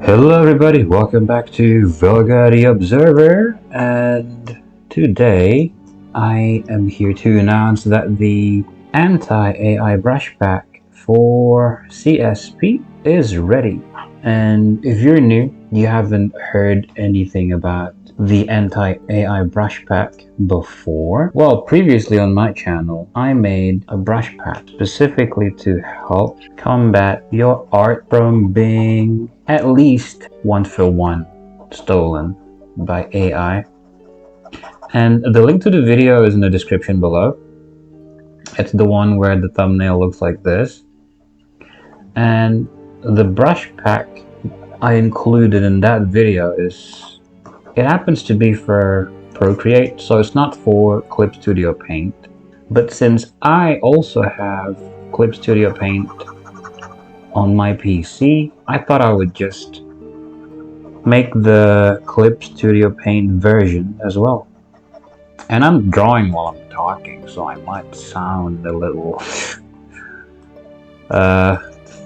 Hello everybody, welcome back to Vulgarity Observer, and today I am here to announce that the anti-AI brush pack for CSP is ready. And if you're new, you haven't heard anything about the anti-AI brush pack before. Well, previously on my channel, I made a brush pack specifically to help combat your art from being at least 1-for-1 stolen by AI. And the link to the video is in the description below. It's the one where the thumbnail looks like this. And the brush pack I included in that video it happens to be for Procreate, so it's not for Clip Studio Paint. But since I also have Clip Studio Paint on my PC, I thought I would just make the Clip Studio Paint version as well. And I'm drawing while I'm talking, so I might sound a little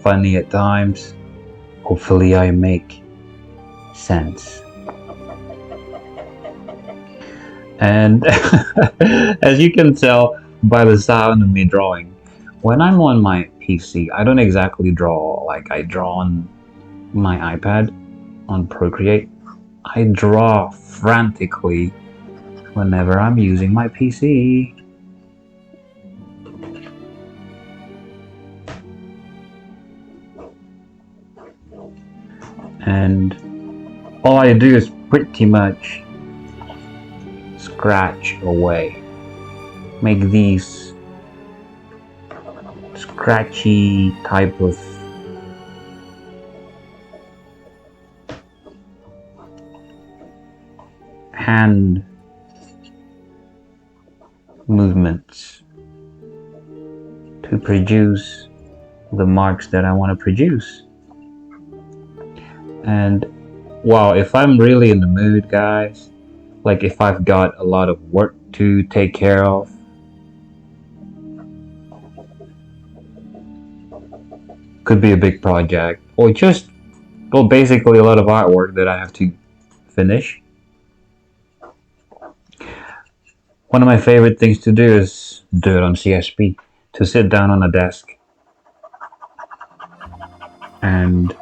funny at times. Hopefully I make sense. And as you can tell by the sound of me drawing, when I'm on my PC, I don't exactly draw like I draw on my iPad on Procreate. I draw frantically whenever I'm using my PC. And all I do is pretty much scratch away, make these scratchy type of hand movements to produce the marks that I want to produce. And wow, if I'm really in the mood, guys, like if I've got a lot of work to take care of, could be a big project, or just, well, basically a lot of artwork that I have to finish. One of my favorite things to do is do it on CSP, to sit down on a desk and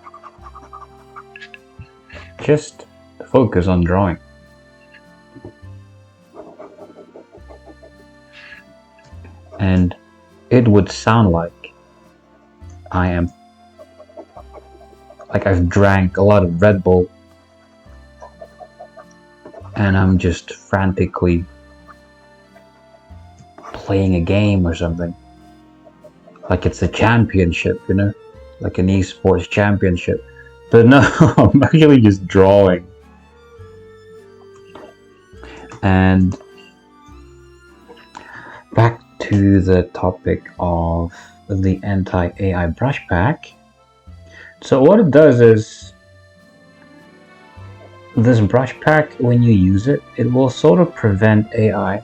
just focus on drawing. And it would sound like I've drank a lot of Red Bull and I'm just frantically playing a game or something. Like it's a championship, you know? Like an esports championship. But no, I'm actually just drawing. And back to the topic of the anti-AI brush pack. So what it does is, this brush pack, when you use it, it will sort of prevent AI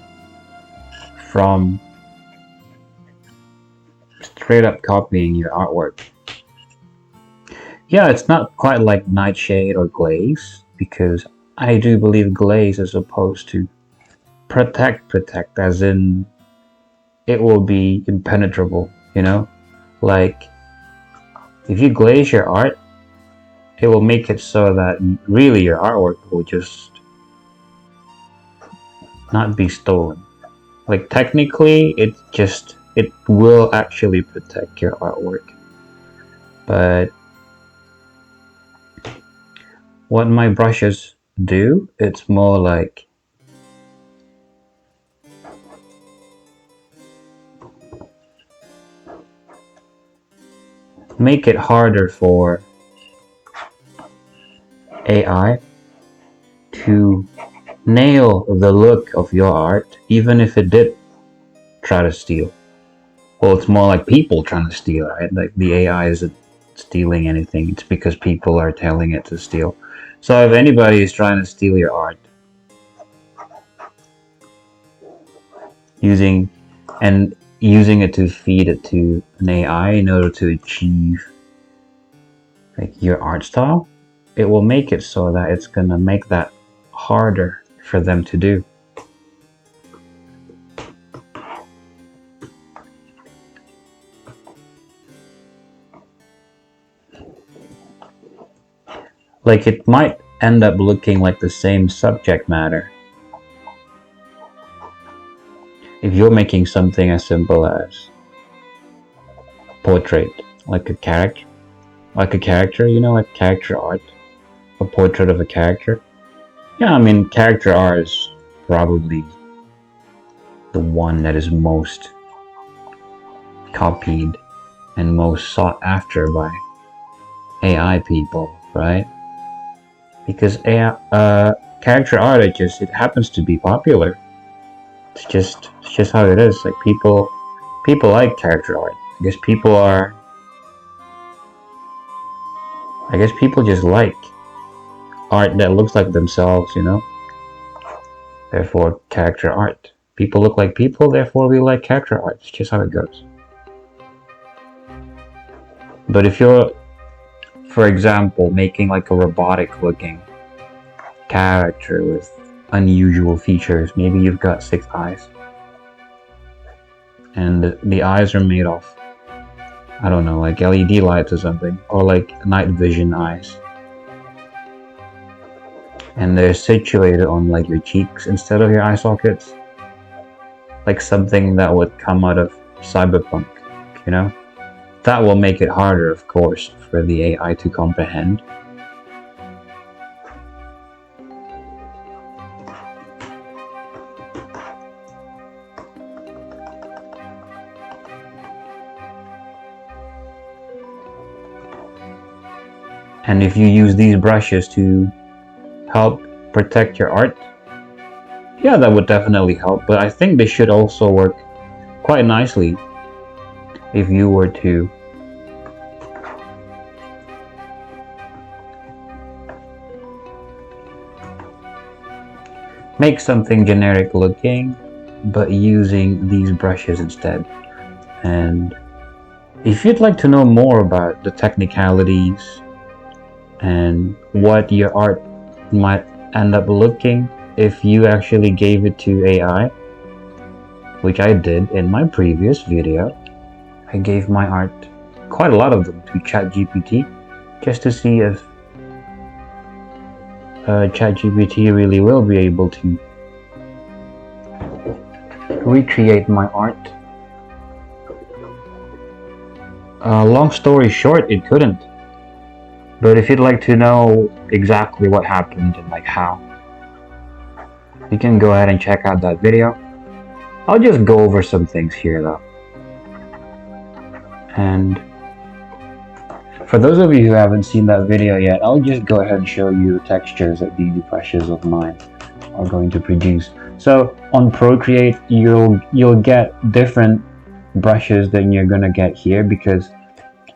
from straight up copying your artwork. Yeah, it's not quite like Nightshade or Glaze, because I do believe Glaze is supposed to protect, as in it will be impenetrable, you know? Like, if you glaze your art, it will make it so that really your artwork will just not be stolen. Like, technically, it will actually protect your artwork. But what my brushes do, it's more like make it harder for AI to nail the look of your art, even if it did try to steal. Well, it's more like people trying to steal, right? Like the AI isn't stealing anything, it's because people are telling it to steal. So if anybody is trying to steal your art, using it to feed it to an AI in order to achieve like your art style, it will make it so that it's gonna make that harder for them to do. Like, it might end up looking like the same subject matter if you're making something as simple as portrait, like a character, you know, like character art, a portrait of a character. Yeah, I mean, character art is probably the one that is most copied and most sought after by AI people, right? Because AI, character art, it happens to be popular. It's just how it is. Like, people like character art. I guess people just like art that looks like themselves, you know? Therefore, character art. People look like people, therefore we like character art. It's just how it goes. But if you're, for example, making like a robotic looking character with unusual features, maybe you've got 6 eyes. And the eyes are made of, I don't know, like LED lights or something, or like night vision eyes. And they're situated on like your cheeks instead of your eye sockets. Like something that would come out of Cyberpunk, you know? That will make it harder, of course, for the AI to comprehend. And if you use these brushes to help protect your art, yeah, that would definitely help. But I think they should also work quite nicely if you were to make something generic looking, but using these brushes instead. And if you'd like to know more about the technicalities and what your art might end up looking if you actually gave it to AI, which I did in my previous video, I gave my art, quite a lot of them, to ChatGPT, just to see if ChatGPT really will be able to recreate my art. Long story short, it couldn't. But if you'd like to know exactly what happened and like how, you can go ahead and check out that video. I'll just go over some things here though. And for those of you who haven't seen that video yet, I'll just go ahead and show you the textures that these brushes of mine are going to produce. So on Procreate, you'll get different brushes than you're gonna get here, because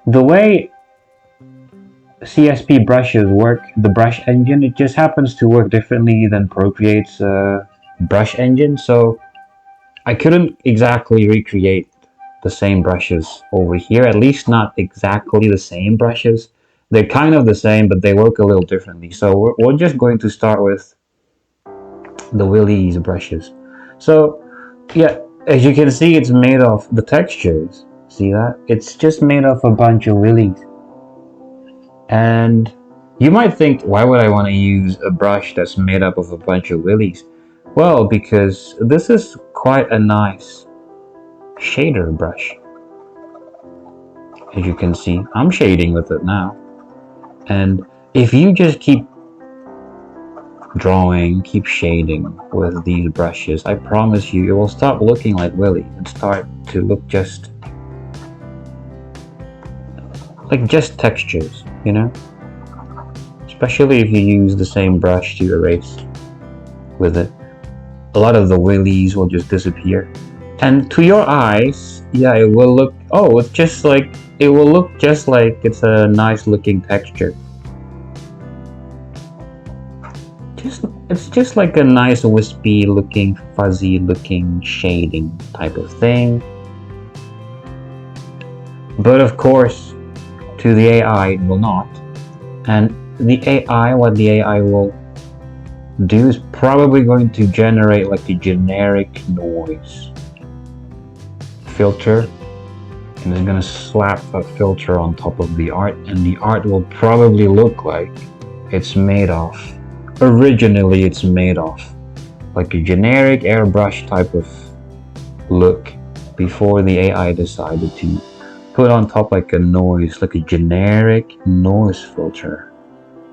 the way CSP brushes work, the brush engine, it just happens to work differently than Procreate's brush engine. So I couldn't exactly recreate the same brushes over here, at least not exactly the same brushes. They're kind of the same, but they work a little differently. So we're just going to start with the Willys brushes. So yeah, as you can see, it's made of the textures. See that? It's just made of a bunch of Willys. And you might think, why would I want to use a brush that's made up of a bunch of Willys? Well, because this is quite a nice shader brush. As you can see, I'm shading with it now. And if you just keep drawing, keep shading with these brushes, I promise you, it will stop looking like Willy and start to look just like textures, you know? Especially if you use the same brush to erase with it. A lot of the Willys will just disappear. And to your eyes, yeah, it will look, oh, it's just like, it will look just like it's a nice looking texture. It's just like a nice wispy looking, fuzzy looking shading type of thing. But of course, to the AI, it will not. And the AI, what the AI will do is probably going to generate like a generic noise filter, and it's gonna slap that filter on top of the art, and the art will probably look like it's made of, originally it's made of, like a generic airbrush type of look before the AI decided to put on top like a noise, like a generic noise filter,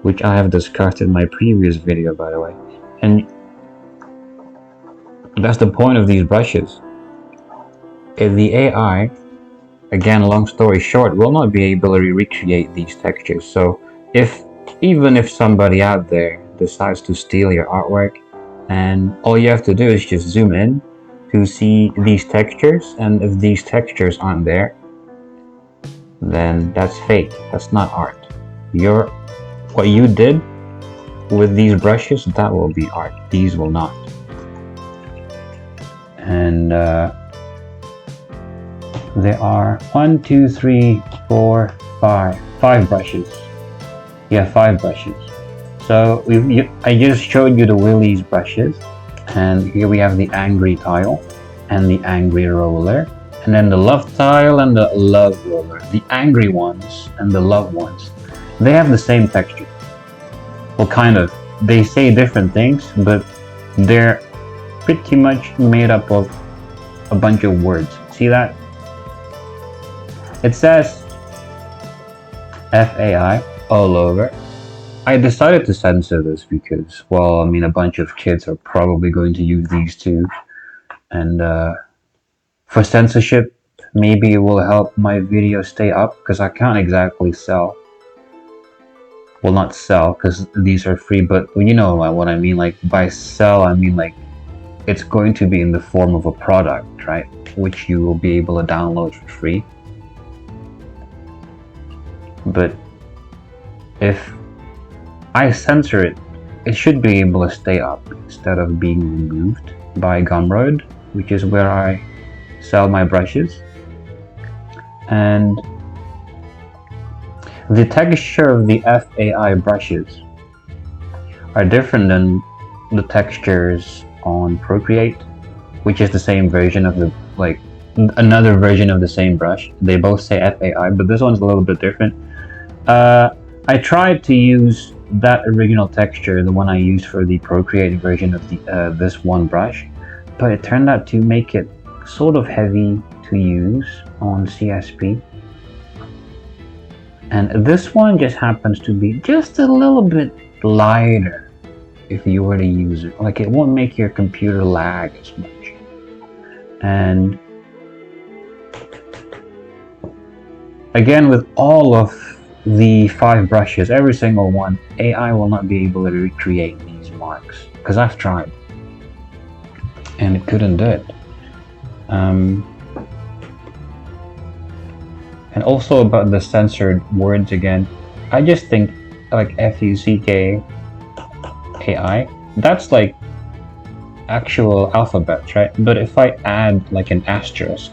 which I have discussed in my previous video, by the way. And that's the point of these brushes. If the AI, again, long story short, will not be able to recreate these textures. So even if somebody out there decides to steal your artwork, and all you have to do is just zoom in to see these textures, and if these textures aren't there, then that's fake. That's not art. What you did with these brushes, that will be art. These will not. And there are 1, 2, 3, 4, 5 brushes. Yeah, 5 brushes. So I just showed you the Willys brushes, and here we have the angry tile and the angry roller, and then the love tile and the love roller. The angry ones and the love ones, they have the same texture. Well, kind of. They say different things, but they're pretty much made up of a bunch of words. See that? It says FAI all over. I decided to censor this because, well, I mean, a bunch of kids are probably going to use these too. And for censorship, maybe it will help my video stay up, because I can't exactly sell. Well, not sell, because these are free, but you know what I mean. Like, by sell, I mean like it's going to be in the form of a product, right? Which you will be able to download for free. But if I censor it, it should be able to stay up instead of being removed by Gumroad, which is where I sell my brushes. And the texture of the FAI brushes are different than the textures on Procreate, which is the same version of another version of the same brush. They both say FAI, but this one's a little bit different. I tried to use that original texture, the one I used for the Procreate version of this one brush, but it turned out to make it sort of heavy to use on CSP. And this one just happens to be just a little bit lighter if you were to use it. Like, it won't make your computer lag as much. And again, with all of the 5 brushes, every single one, AI will not be able to recreate these marks, because I've tried and it couldn't do it. And also about the censored words again, I just think like FUCK AI, that's like actual alphabets, right? But if I add like an asterisk,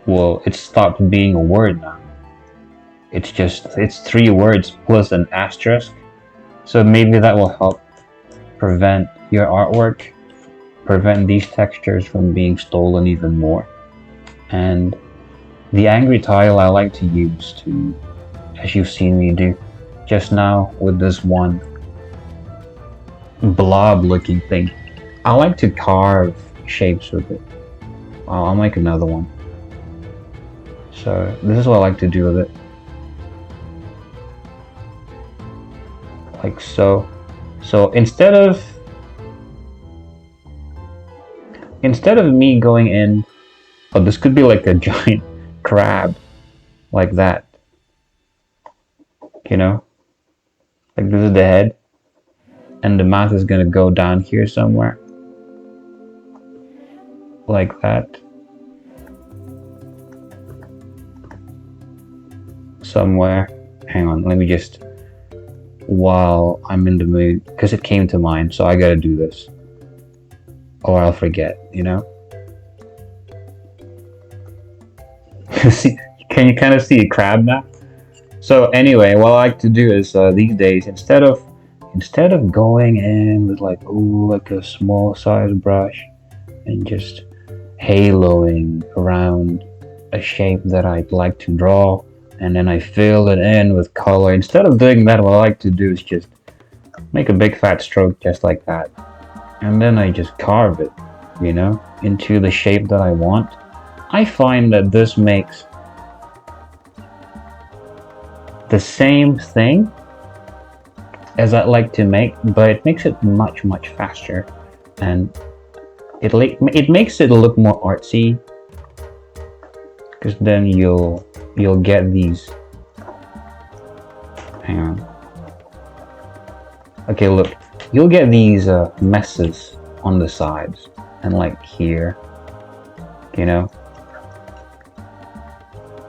well, it stopped being a word now. It's 3 words plus an asterisk. So maybe that will help prevent your artwork, prevent these textures from being stolen even more. And the angry tile I like to use to, as you've seen me do just now with this one blob looking thing. I like to carve shapes with it. I'll make another one. So this is what I like to do with it. Like so. So instead of me going in, oh, this could be like a giant crab, like that, you know, like this is the head, and the mouth is gonna go down here somewhere, like that, somewhere. Hang on, let me just, while I'm in the mood, because it came to mind, so I gotta do this, or I'll forget, you know. See, can you kind of see a crab now? So anyway, what I like to do is these days instead of going in with like a small size brush and just haloing around a shape that I'd like to draw, and then I fill it in with color. Instead of doing that, what I like to do is just make a big fat stroke just like that, and then I just carve it, you know, into the shape that I want. I find that this makes the same thing as I like to make, but it makes it much faster, and it makes it look more artsy, because then you'll get these. Hang on. Okay, look, you'll get these messes on the sides and like here, you know.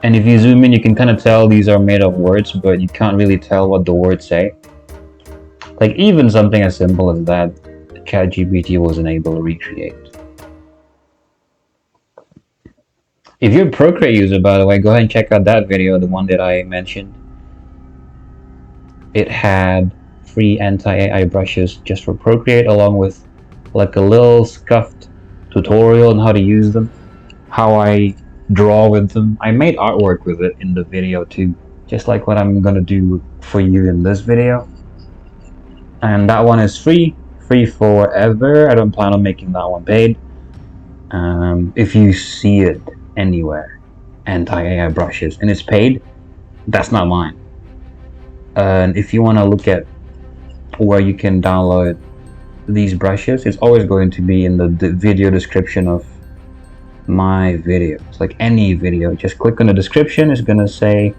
And if you zoom in, you can kind of tell these are made of words, but you can't really tell what the words say. Like even something as simple as that, ChatGPT wasn't able to recreate. If you're a Procreate user, by the way, go ahead and check out that video, the one that I mentioned. It had free anti-AI brushes just for Procreate, along with like a little scuffed tutorial on how to use them, how I draw with them. I made artwork with it in the video too, just like what I'm gonna do for you in this video. And that one is free forever. I don't plan on making that one paid. If you see it anywhere, anti-AI brushes, and it's paid, that's not mine. And if you want to look at where you can download these brushes, it's always going to be in the video description of my video. It's like any video, just click on the description. It's gonna say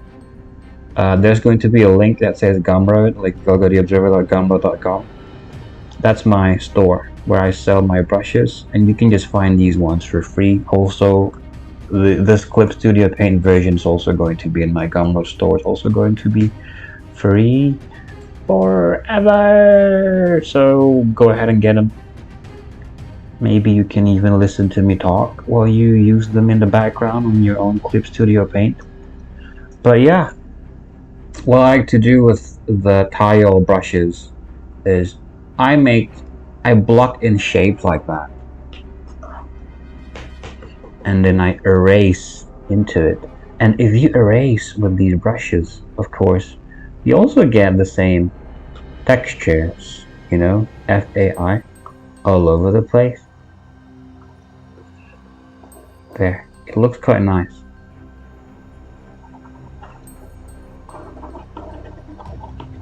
there's going to be a link that says Gumroad, like vulgarityobserver.gumroad.com. That's my store where I sell my brushes, and you can just find these ones for free. Also, this Clip Studio Paint version is also going to be in my Gumroad store. It's also going to be free forever. So go ahead and get them. Maybe you can even listen to me talk while you use them in the background on your own Clip Studio Paint. But yeah, what I like to do with the tile brushes is I block in shapes like that, and then I erase into it. And if you erase with these brushes, of course, you also get the same textures, you know, FAI, all over the place. There, it looks quite nice.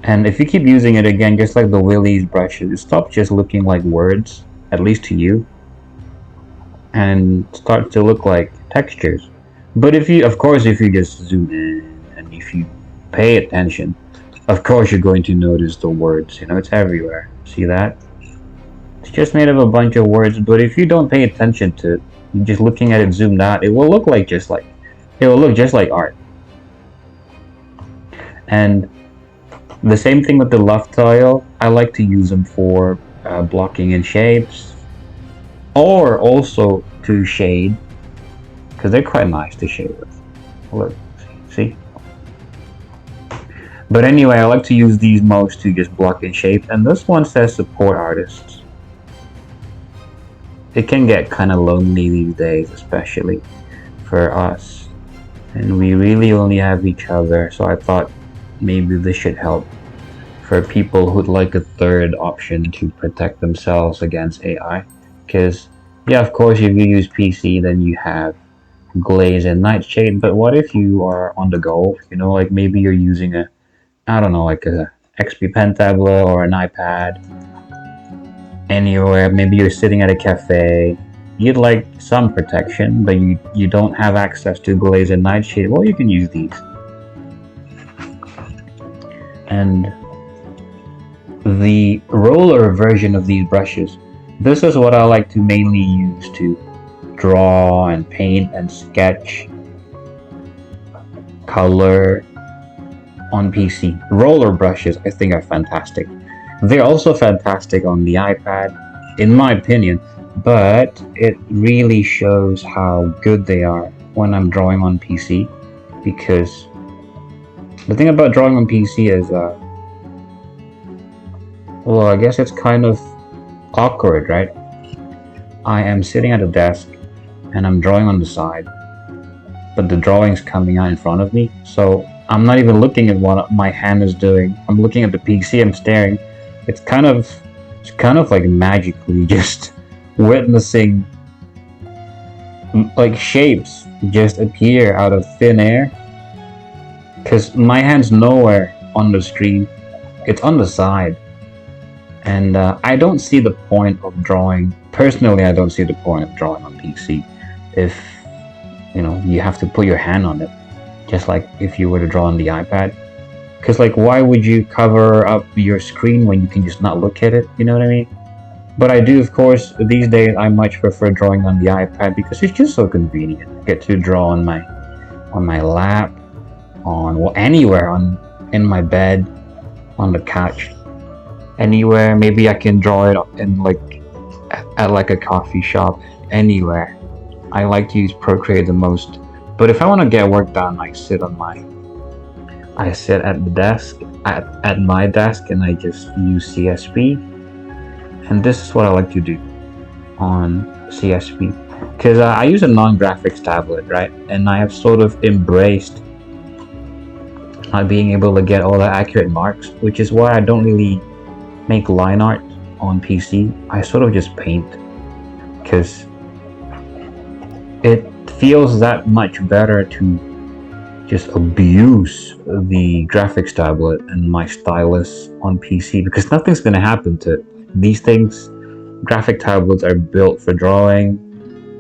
And if you keep using it again, just like the Willys brushes, it stops just looking like words, at least to you, and starts to look like textures. But if you just zoom in and if you pay attention, of course you're going to notice the words. You know, it's everywhere. See that? It's just made of a bunch of words, but if you don't pay attention to it, you're just looking at it zoomed out, it will look just like art. And the same thing with the left tile. I like to use them for blocking in shapes, or also to shade, because they're quite nice to shade with. Look, see? But anyway, I like to use these most to just block in shape, and this one says support artists. It can get kind of lonely these days, especially for us, and we really only have each other, so I thought maybe this should help for people who'd like a third option to protect themselves against AI. Because, yeah, of course, if you use PC, then you have glaze and nightshade, but what if you are on the go, you know, like maybe you're using a XP Pen tablet or an iPad anywhere, maybe you're sitting at a cafe, you'd like some protection, but you don't have access to glaze and nightshade, well, you can use these. And the roller version of these brushes, this is what I like to mainly use to draw and paint and sketch, color on PC. Roller brushes, I think, are fantastic. They're also fantastic on the iPad, in my opinion, but it really shows how good they are when I'm drawing on PC, because The thing about drawing on PC is, well, I guess it's kind of awkward, right? I am sitting at a desk and I'm drawing on the side, but the drawing's coming out in front of me, so I'm not even looking at what my hand is doing. I'm looking at the PC, I'm staring. It's kind of like magically just witnessing like shapes just appear out of thin air, because my hand's nowhere on the screen, it's on the side. And I don't see the point of drawing. Personally, I don't see the point of drawing on PC if, you know, you have to put your hand on it, just like if you were to draw on the iPad. Because, like, why would you cover up your screen when you can just not look at it? You know what I mean? But I do, of course, these days I much prefer drawing on the iPad because it's just so convenient. I get to draw on my lap, on, well, anywhere, in my bed, on the couch. Anywhere. Maybe I can draw it in like at like a coffee shop. Anywhere. I like to use Procreate the most. But if I want to get work done, I sit at the desk, at my desk, and I just use CSP. And this is what I like to do on CSP, because I use a non-graphics tablet, right? And I have sort of embraced not being able to get all the accurate marks, which is why I don't really make line art on PC. I sort of just paint, because it feels that much better to just abuse the graphics tablet and my stylus on PC, because nothing's going to happen to it. These things, graphic tablets are built for drawing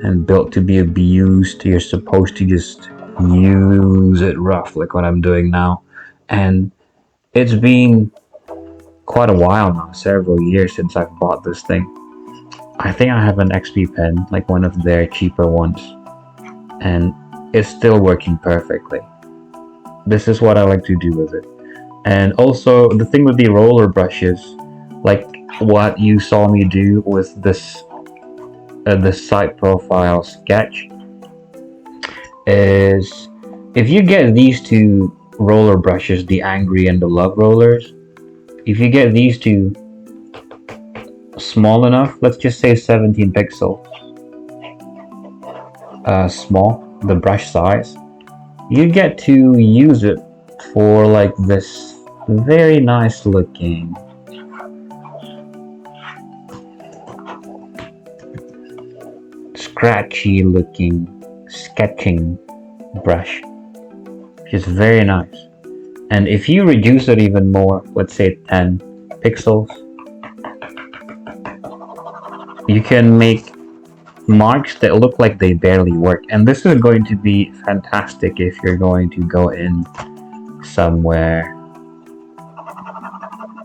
and built to be abused. You're supposed to just use it rough, like what I'm doing now. And it's been quite a while now, several years since I've bought this thing. I think I have an XP pen, like one of their cheaper ones, and it's still working perfectly. This is what I like to do with it. And also, the thing with the roller brushes, like what you saw me do with this side profile sketch, is if you get these two roller brushes, the angry and the love rollers, if you get these two small enough, let's just say 17 pixels small, the brush size, you get to use it for like this very nice looking scratchy looking sketching brush, which is very nice. And if you reduce it even more, let's say 10 pixels, you can make marks that look like they barely work. And this is going to be fantastic if you're going to go in somewhere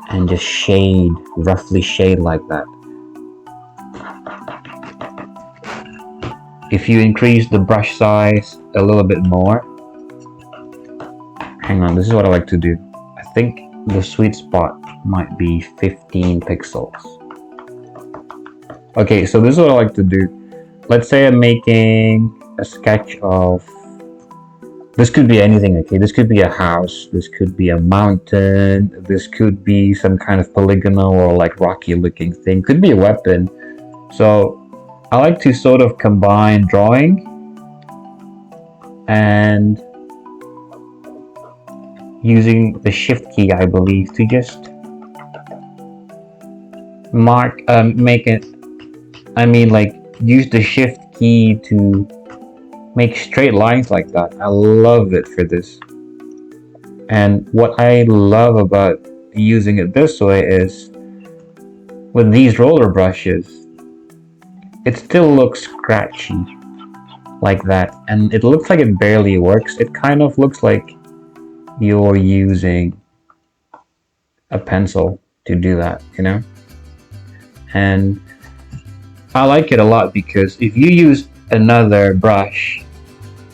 and just shade, roughly shade like that. If you increase the brush size a little bit more, hang on, this is what I like to do. I think the sweet spot might be 15 pixels. Okay, so this is what I like to do. Let's say I'm making a sketch of, this could be anything, okay? This could be a house, this could be a mountain, this could be some kind of polygonal or like rocky looking thing, could be a weapon. So I like to sort of combine drawing and using the shift key, I believe, to just mark, make it, I mean, like, use the shift key to make straight lines like that. I love it for this. And what I love about using it this way is, with these roller brushes, it still looks scratchy like that, and it looks like it barely works. It kind of looks like you're using a pencil to do that, you know? And I like it a lot, because if you use another brush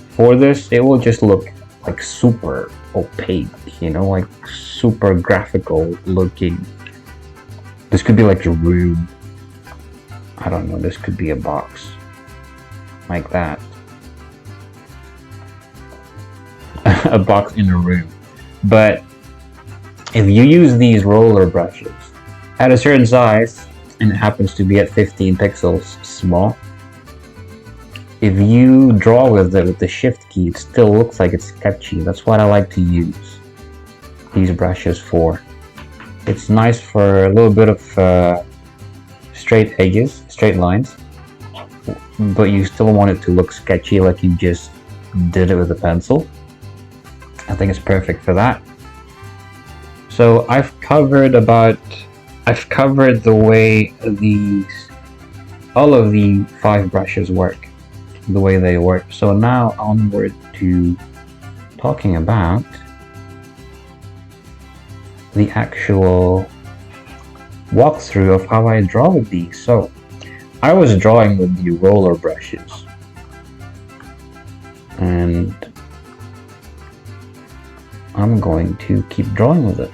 for this, it will just look like super opaque, you know, like super graphical looking. This could be like a room. I don't know, this could be a box like that. A box in a room. But if you use these roller brushes at a certain size, and it happens to be at 15 pixels small, if you draw with it with the shift key, it still looks like it's sketchy. That's what I like to use these brushes for. It's nice for a little bit of straight edges, straight lines, but you still want it to look sketchy like you just did it with a pencil. I think it's perfect for that. So I've covered the way all of the 5 brushes work, the way they work. So now onward to talking about the actual walkthrough of how I draw with these. So I was drawing with the roller brushes, and I'm going to keep drawing with it.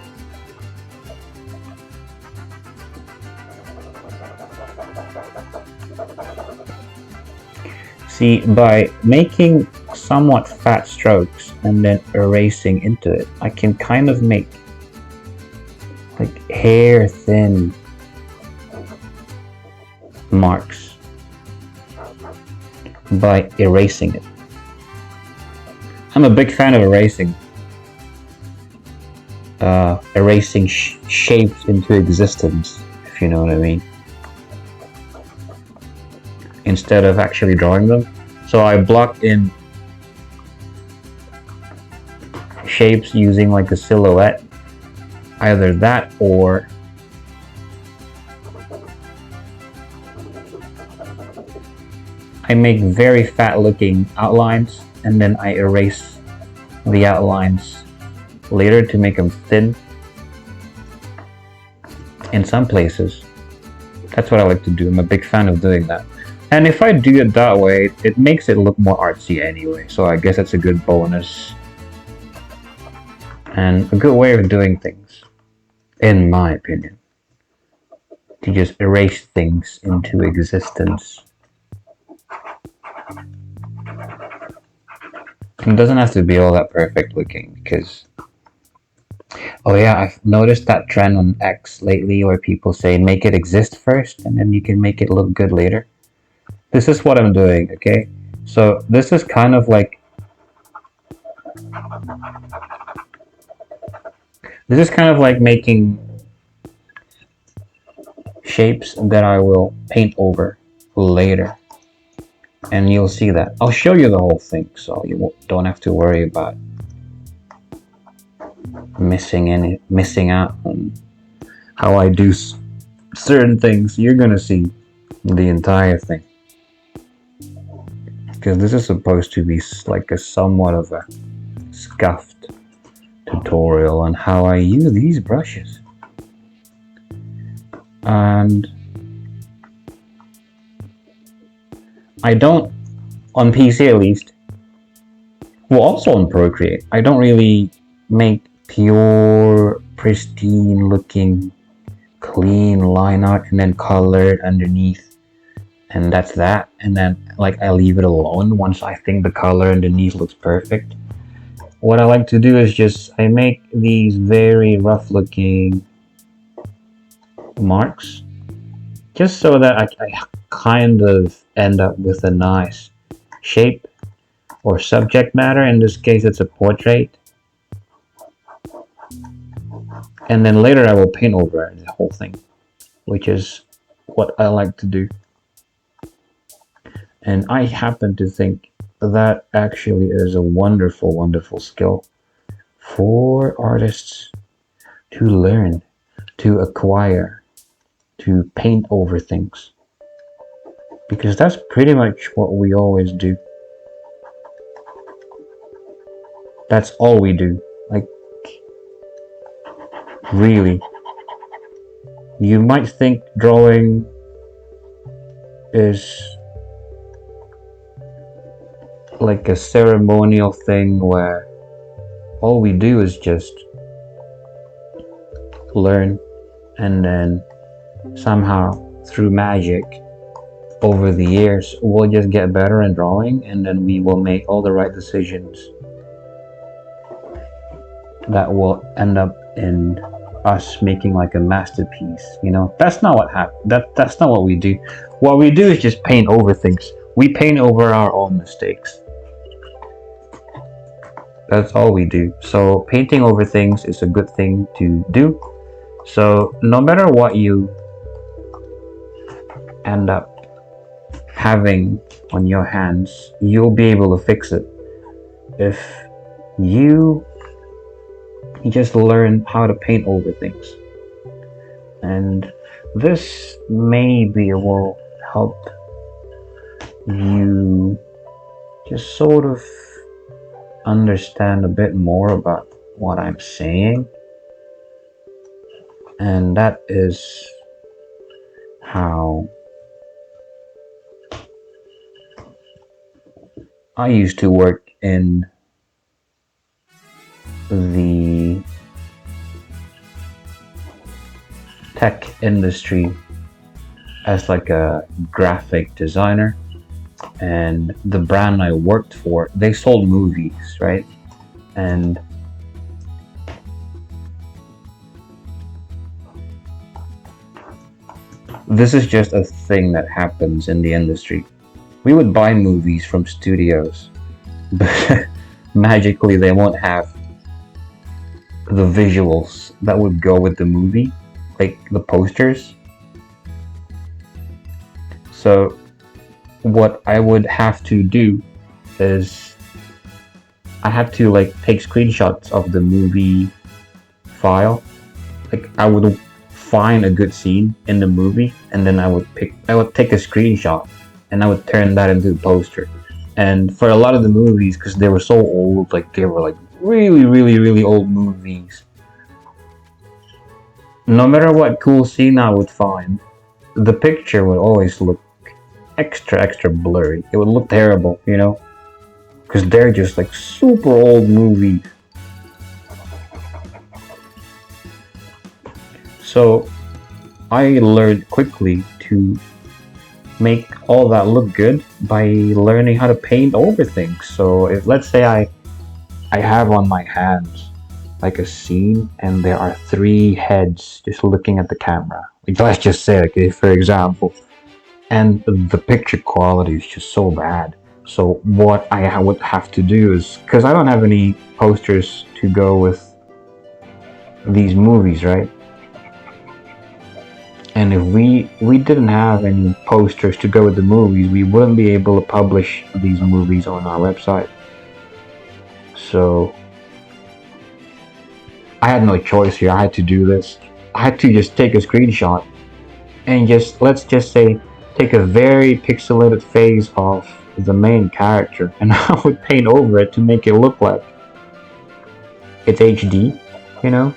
See, by making somewhat fat strokes and then erasing into it, I can kind of make like hair thin marks by erasing it. I'm a big fan of erasing. Erasing shapes into existence, if you know what I mean, instead of actually drawing them. So I block in shapes using like a silhouette, either that or I make very fat looking outlines and then I erase the outlines later to make them thin in some places. That's what I like to do. I'm a big fan of doing that. And if I do it that way, it makes it look more artsy anyway. So I guess that's a good bonus and a good way of doing things, in my opinion. To just erase things into existence. It doesn't have to be all that perfect looking because... Oh yeah, I've noticed that trend on X lately where people say make it exist first and then you can make it look good later. This is what I'm doing, okay? So this is kind of like... This is kind of like making shapes that I will paint over later. And you'll see that. I'll show you the whole thing so you don't have to worry about missing out on how I do certain things. You're gonna see the entire thing because this is supposed to be like a somewhat of a scuffed tutorial on how I use these brushes. And I don't, on PC at least, well also on Procreate, I don't really make pure, pristine looking, clean line art and then colored underneath, and that's that. And then like I leave it alone once I think the color underneath looks perfect. What I like to do is just I make these very rough looking marks just so that I kind of end up with a nice shape or subject matter. In this case it's a portrait. And then later I will paint over the whole thing, which is what I like to do. And I happen to think that actually is a wonderful, wonderful skill for artists to learn, to acquire, to paint over things. Because that's pretty much what we always do. That's all we do. Like, really. You might think drawing is like a ceremonial thing where all we do is just learn and then somehow through magic over the years we'll just get better in drawing and then we will make all the right decisions that will end up in us making like a masterpiece. You know, that's not what that's not what we do. What we do is just paint over things. We paint over our own mistakes. That's all we do. So painting over things is a good thing to do. So no matter what you end up having on your hands, you'll be able to fix it if you just learn how to paint over things. And this maybe will help you just sort of understand a bit more about what I'm saying. And that is how I used to work in the tech industry as like a graphic designer. And the brand I worked for, they sold movies, right? And this is just a thing that happens in the industry. We would buy movies from studios, but magically they won't have the visuals that would go with the movie, like the posters. So what I would have to do is I had to like take screenshots of the movie file. Like I would find a good scene in the movie, and then I would take a screenshot and I would turn that into the poster. And for a lot of the movies, because they were so old, like they were like really old movies, no matter what cool scene I would find, the picture would always look extra blurry. It would look terrible, you know, because they're just like super old movies. So I learned quickly to make all that look good by learning how to paint over things. So if let's say I have on my hands like a scene and there are 3 heads just looking at the camera, like let's just say, okay, for example, and the picture quality is just so bad. So what I would have to do is, because I don't have any posters to go with these movies, right? And if we didn't have any posters to go with the movies, we wouldn't be able to publish these movies on our website. So I had no choice here. I had to do this. I had to just take a screenshot and just, let's just say, take a very pixelated face of the main character, and I would paint over it to make it look like it's HD, you know?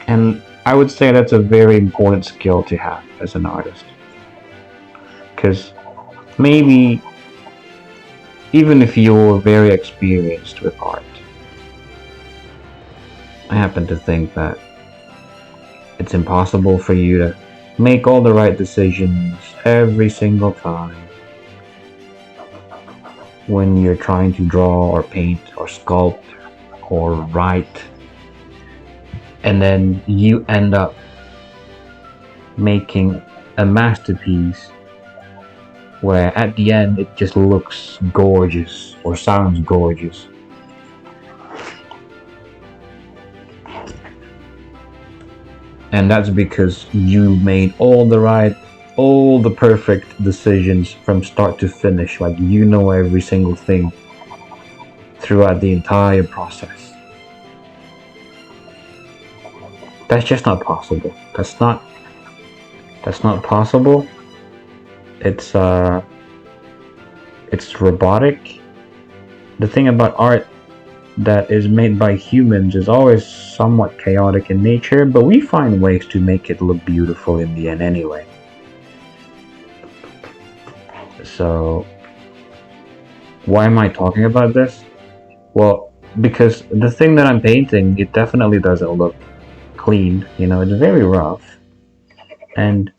And I would say that's a very important skill to have as an artist. Because maybe even if you're very experienced with art, I happen to think that it's impossible for you to make all the right decisions every single time when you're trying to draw or paint or sculpt or write, and then you end up making a masterpiece where at the end it just looks gorgeous or sounds gorgeous. And that's because you made all the perfect decisions from start to finish. Like, you know every single thing throughout the entire process. That's just not possible. That's not possible. It's robotic. The thing about art that is made by humans is always somewhat chaotic in nature, but we find ways to make it look beautiful in the end anyway. So why am I talking about this? Well, because the thing that I'm painting, it definitely doesn't look clean, you know, it's very rough. And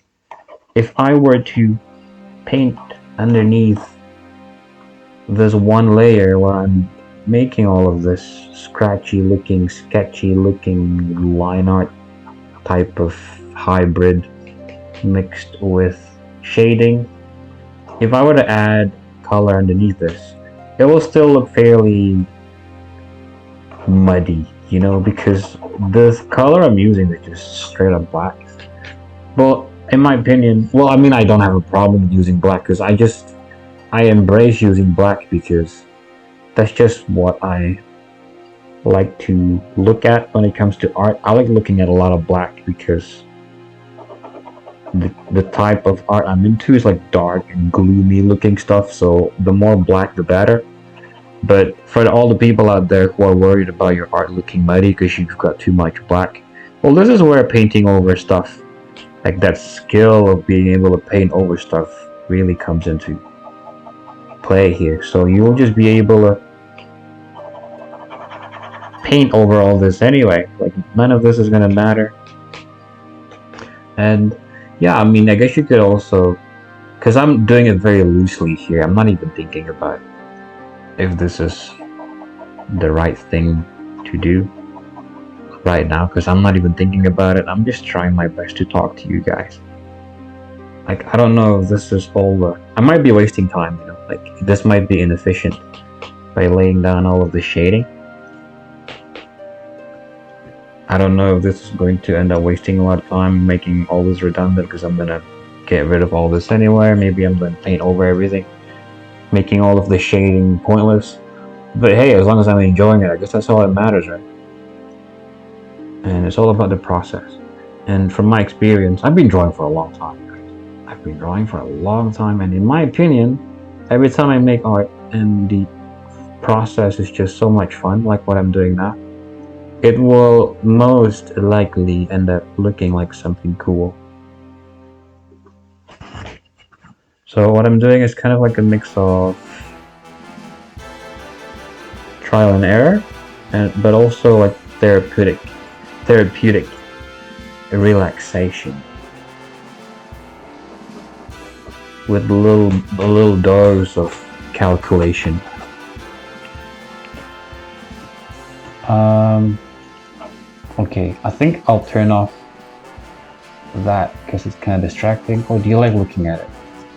if I were to paint underneath this one layer where I'm making all of this scratchy looking, sketchy looking line art type of hybrid mixed with shading, if I were to add color underneath this, it will still look fairly muddy, you know, because the color I'm using is just straight up black. But in my opinion, well, I mean, I don't have a problem with using black because I embrace using black because that's just what I like to look at when it comes to art. I like looking at a lot of black because the type of art I'm into is like dark and gloomy looking stuff, so the more black the better. But for all the people out there who are worried about your art looking muddy because you've got too much black, well, this is where painting over stuff, like that skill of being able to paint over stuff, really comes into play here. So you will just be able to paint over all this anyway. Like, none of this is gonna matter. And yeah, I mean, I guess you could also, because I'm doing it very loosely here, I'm not even thinking about if this is the right thing to do right now, because I'm not even thinking about it. I'm just trying my best to talk to you guys. Like, I don't know if this is all I might be wasting time, you know, like this might be inefficient by laying down all of the shading. I don't know if this is going to end up wasting a lot of time making all this redundant because I'm gonna get rid of all this anyway. Maybe I'm gonna paint over everything, making all of the shading pointless. But hey, as long as I'm enjoying it, I guess that's all that matters, right? And it's all about the process. And from my experience, I've been drawing for a long time, guys. I've been drawing for a long time, and in my opinion, every time I make art and the process is just so much fun, like what I'm doing now, it will most likely end up looking like something cool. So what I'm doing is kind of like a mix of trial and error, but also like therapeutic relaxation with a little dose of calculation. Okay, I think I'll turn off that because it's kind of distracting. Or do you like looking at it?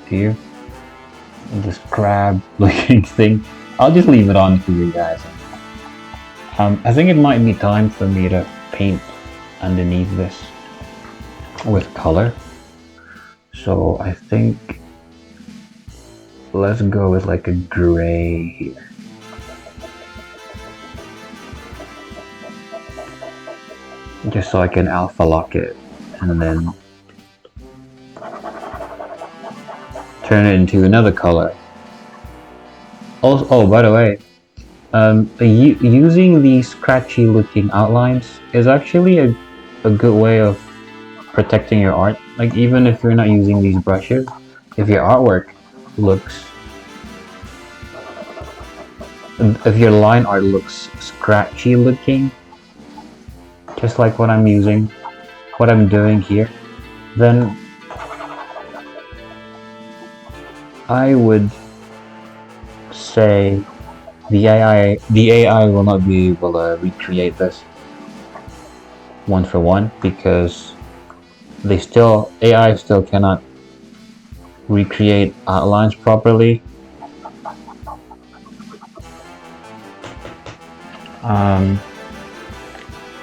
Do you? This crab looking thing. I'll just leave it on for you guys. I think it might be time for me to paint underneath this with color. So I think let's go with like a gray here. Just so I can alpha lock it and then turn it into another color. Also, oh, by the way, using these scratchy looking outlines is actually a good way of protecting your art. Like, even if you're not using these brushes, if your artwork looks, if your line art looks scratchy looking, just like what I'm doing here, then I would say the AI will not be able to recreate this one for one because AI still cannot recreate outlines properly.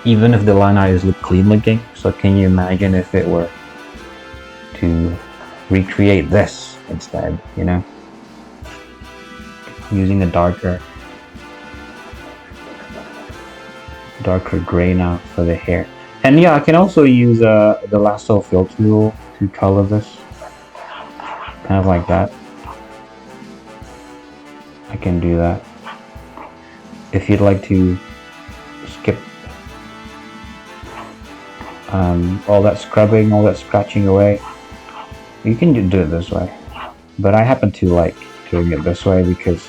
Even if the line art look clean looking. So can you imagine if it were to recreate this instead, you know? Using a darker gray now for the hair. And yeah, I can also use the lasso fill tool to color this. Kind of like that. I can do that. If you'd like to skip all that scrubbing, all that scratching away, you can do it this way. But I happen to like doing it this way because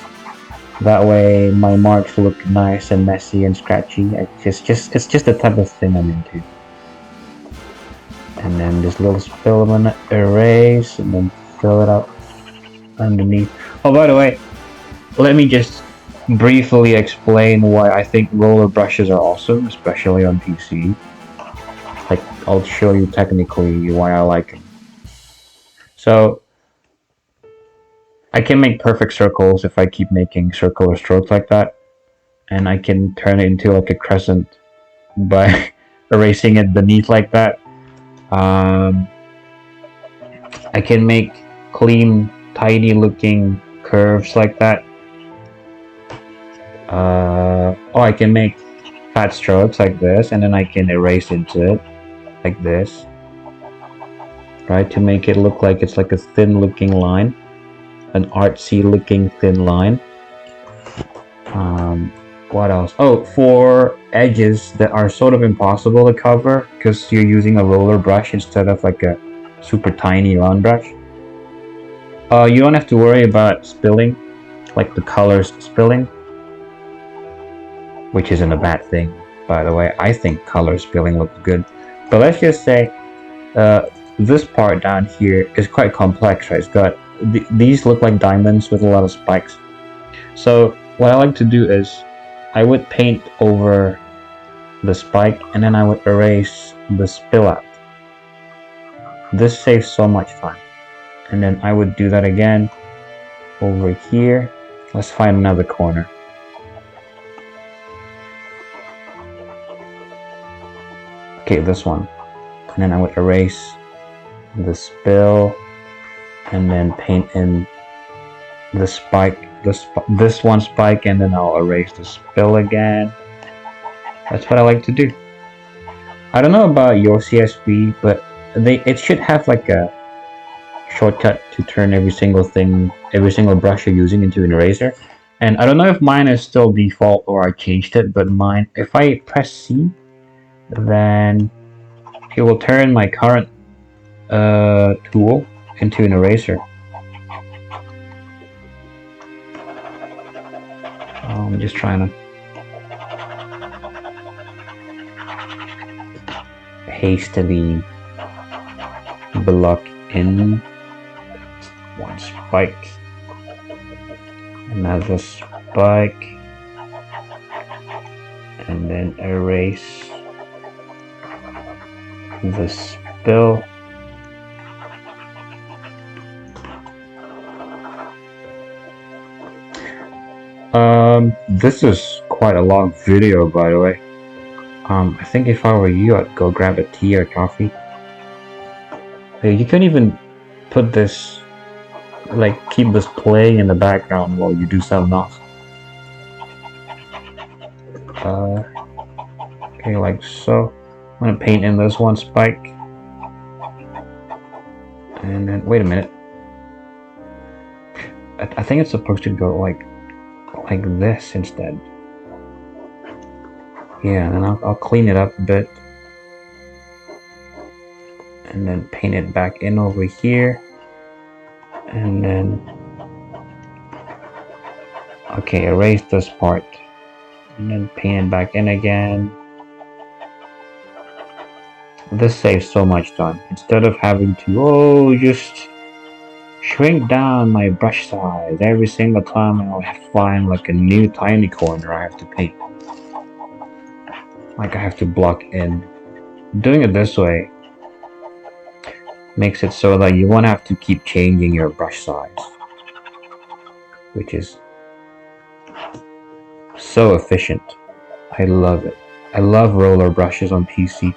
that way my marks look nice and messy and scratchy. It's just the type of thing I'm into. And then this little filament erase and then fill it up underneath. Oh, by the way, let me just briefly explain why I think roller brushes are awesome, especially on PC. Like, I'll show you technically why I like them. So, I can make perfect circles if I keep making circular strokes like that, and I can turn it into like a crescent by erasing it beneath like that. I can make clean, tiny looking curves like that. I can make fat strokes like this, and then I can erase into it like this, right, to make it look like it's like a thin looking line, an artsy looking thin line. What else? Oh, for edges that are sort of impossible to cover because you're using a roller brush instead of like a super tiny round brush. You don't have to worry about spilling, like the colors spilling, which isn't a bad thing, by the way. I think color spilling looks good. But let's just say this part down here is quite complex, right? It's got these look like diamonds with a lot of spikes. So what I like to do is I would paint over the spike and then I would erase the spill out. This saves so much time. And then I would do that again over here. Let's find another corner. Okay, this one. And then I would erase the spill and then paint in the spike, this one spike, and then I'll erase the spill again. That's what I like to do. I don't know about your CSV, but it should have like a shortcut to turn every single brush you're using into an eraser. And I don't know if mine is still default or I changed it, but mine, if I press C, then it will turn my current tool into an eraser. I'm just trying to hastily block in one spike, another spike, and then erase the spill. This is quite a long video, by the way. I think if I were you, I'd go grab a tea or coffee. You can even put this, like, keep this playing in the background while you do something else. Okay, like so. I'm gonna paint in this one spike. And then, wait a minute. I think it's supposed to go like this instead. Yeah, and then I'll clean it up a bit. And then paint it back in over here. And then, okay, erase this part. And then paint it back in again. This saves so much time. Instead of having to, just shrink down my brush size every single time I'll find like a new tiny corner I have to paint. Like I have to block in. Doing it this way makes it so that you won't have to keep changing your brush size, which is so efficient. I love it. I love roller brushes on PC,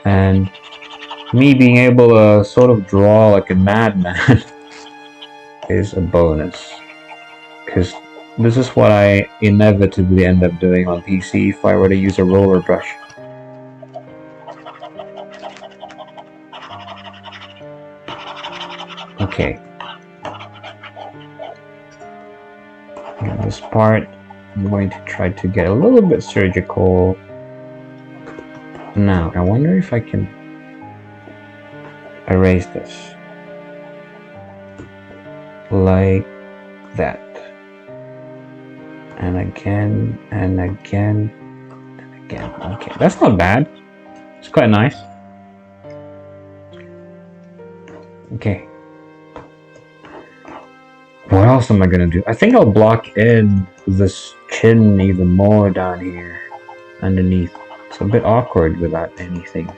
and me being able to sort of draw like a madman is a bonus, because this is what I inevitably end up doing on PC if I were to use a roller brush. Okay. And this part, I'm going to try to get a little bit surgical. Now, I wonder if I can erase this. Like that. And again, and again, and again. Okay, that's not bad. It's quite nice. Okay. What else am I gonna do? I think I'll block in this chin even more down here, underneath. It's a bit awkward without anything.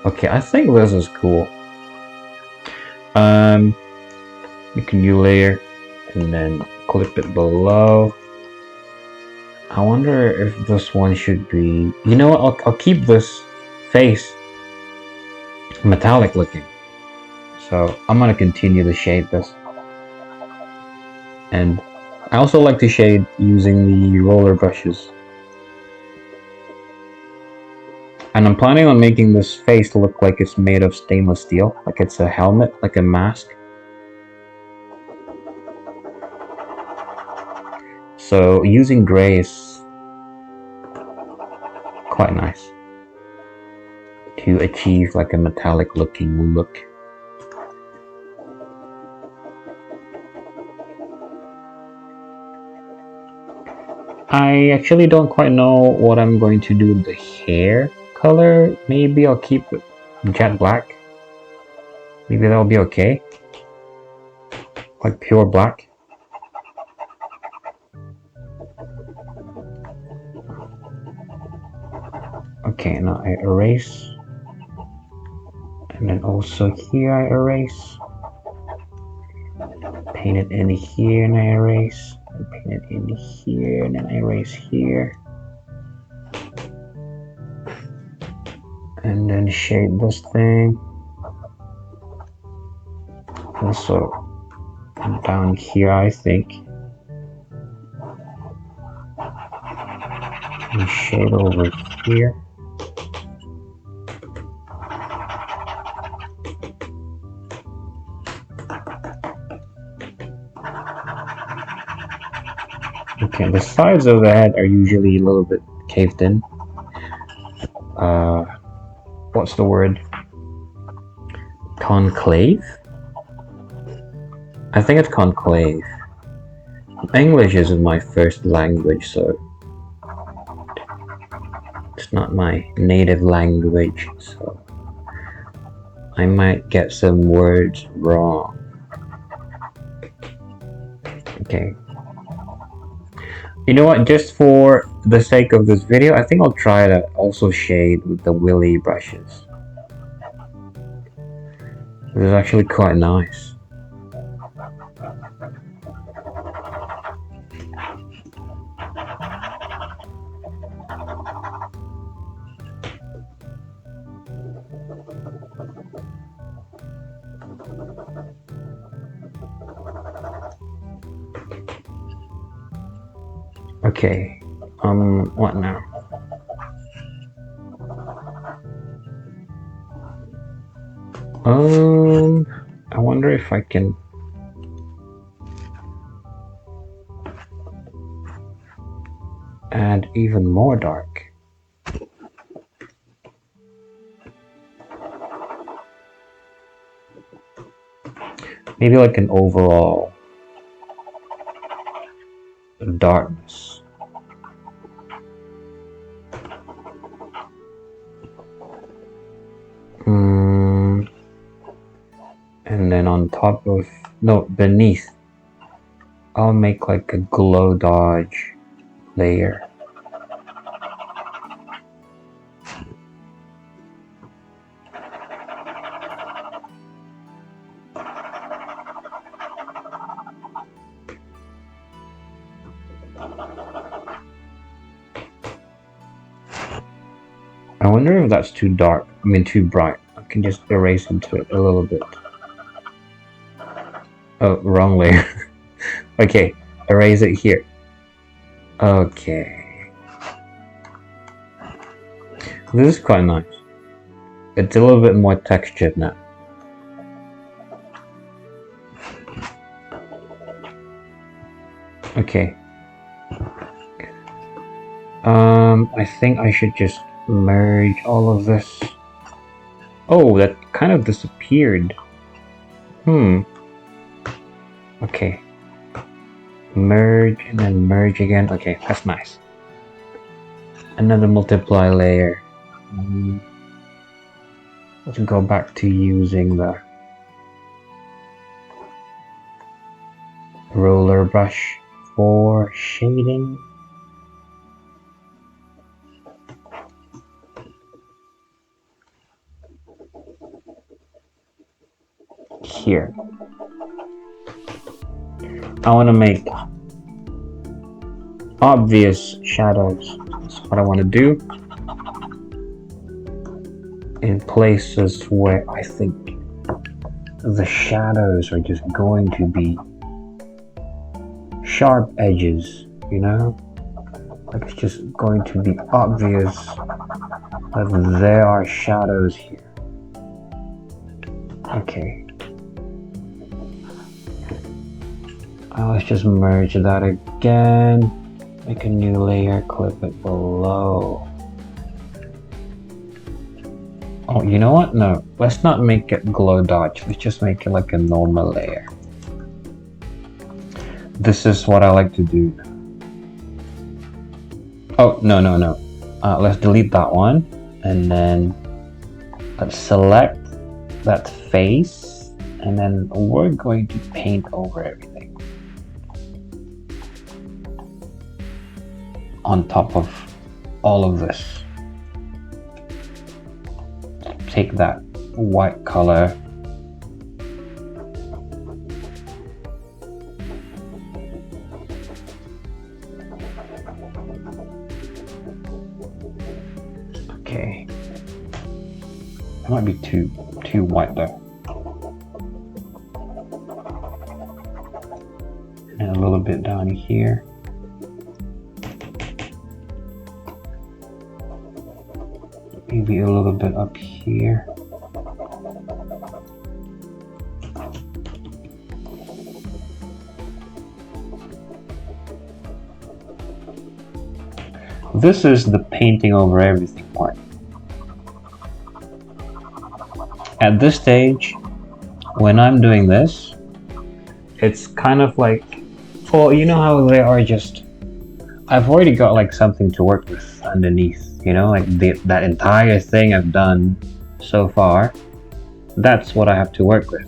Okay, I think this is cool. Make a new layer, and then clip it below. I wonder if this one should be... You know what, I'll keep this face metallic looking. So I'm gonna continue to shade this. And I also like to shade using the roller brushes. And I'm planning on making this face look like it's made of stainless steel, like it's a helmet, like a mask. So using gray is quite nice to achieve like a metallic looking look. I actually don't quite know what I'm going to do with the hair color. Maybe I'll keep it jet black. Maybe that'll be okay. Like pure black. Okay, now I erase. And then also here I erase. Paint it in here and I erase. And paint it in here and then I erase here. And then shade this thing. Also down here I think. And shade over here. Okay, the sides of the head are usually a little bit caved in. What's the word? Concave? I think it's conclave. English isn't my first language, so it's not my native language, so I might get some words wrong. Okay. You know what, just for the sake of this video, I think I'll try to also shade with the Willy brushes. This is actually quite nice. Okay, what now? I wonder if I can... add even more dark. Maybe like an overall darkness. And then on top of, no, beneath, I'll make like a glow dodge layer. I wonder if that's too dark, I mean too bright. I can just erase into it a little bit. Oh, wrong layer. Okay, erase it here. Okay. This is quite nice. It's a little bit more textured now. Okay. I think I should just merge all of this. Oh, that kind of disappeared. Okay. Merge and then merge again. Okay, that's nice. Another multiply layer. Let's go back to using the roller brush for shading. Here. I want to make obvious shadows. That's what I want to do. In places where I think the shadows are just going to be sharp edges, you know? Like it's just going to be obvious that there are shadows here. Okay. Let's just merge that again. Make a new layer, clip it below. Oh, you know what? No, let's not make it glow dodge. Let's just make it like a normal layer. This is what I like to do. Oh, no. Let's delete that one. And then let's select that face. And then we're going to paint over everything. On top of all of this. Take that white color. Okay. It might be too white though. And a little bit down here. Maybe a little bit up here. This is the painting over everything part. At this stage, when I'm doing this, it's kind of like, well, you know how they are just, I've already got like something to work with underneath. You know, like that entire thing I've done so far, that's what I have to work with.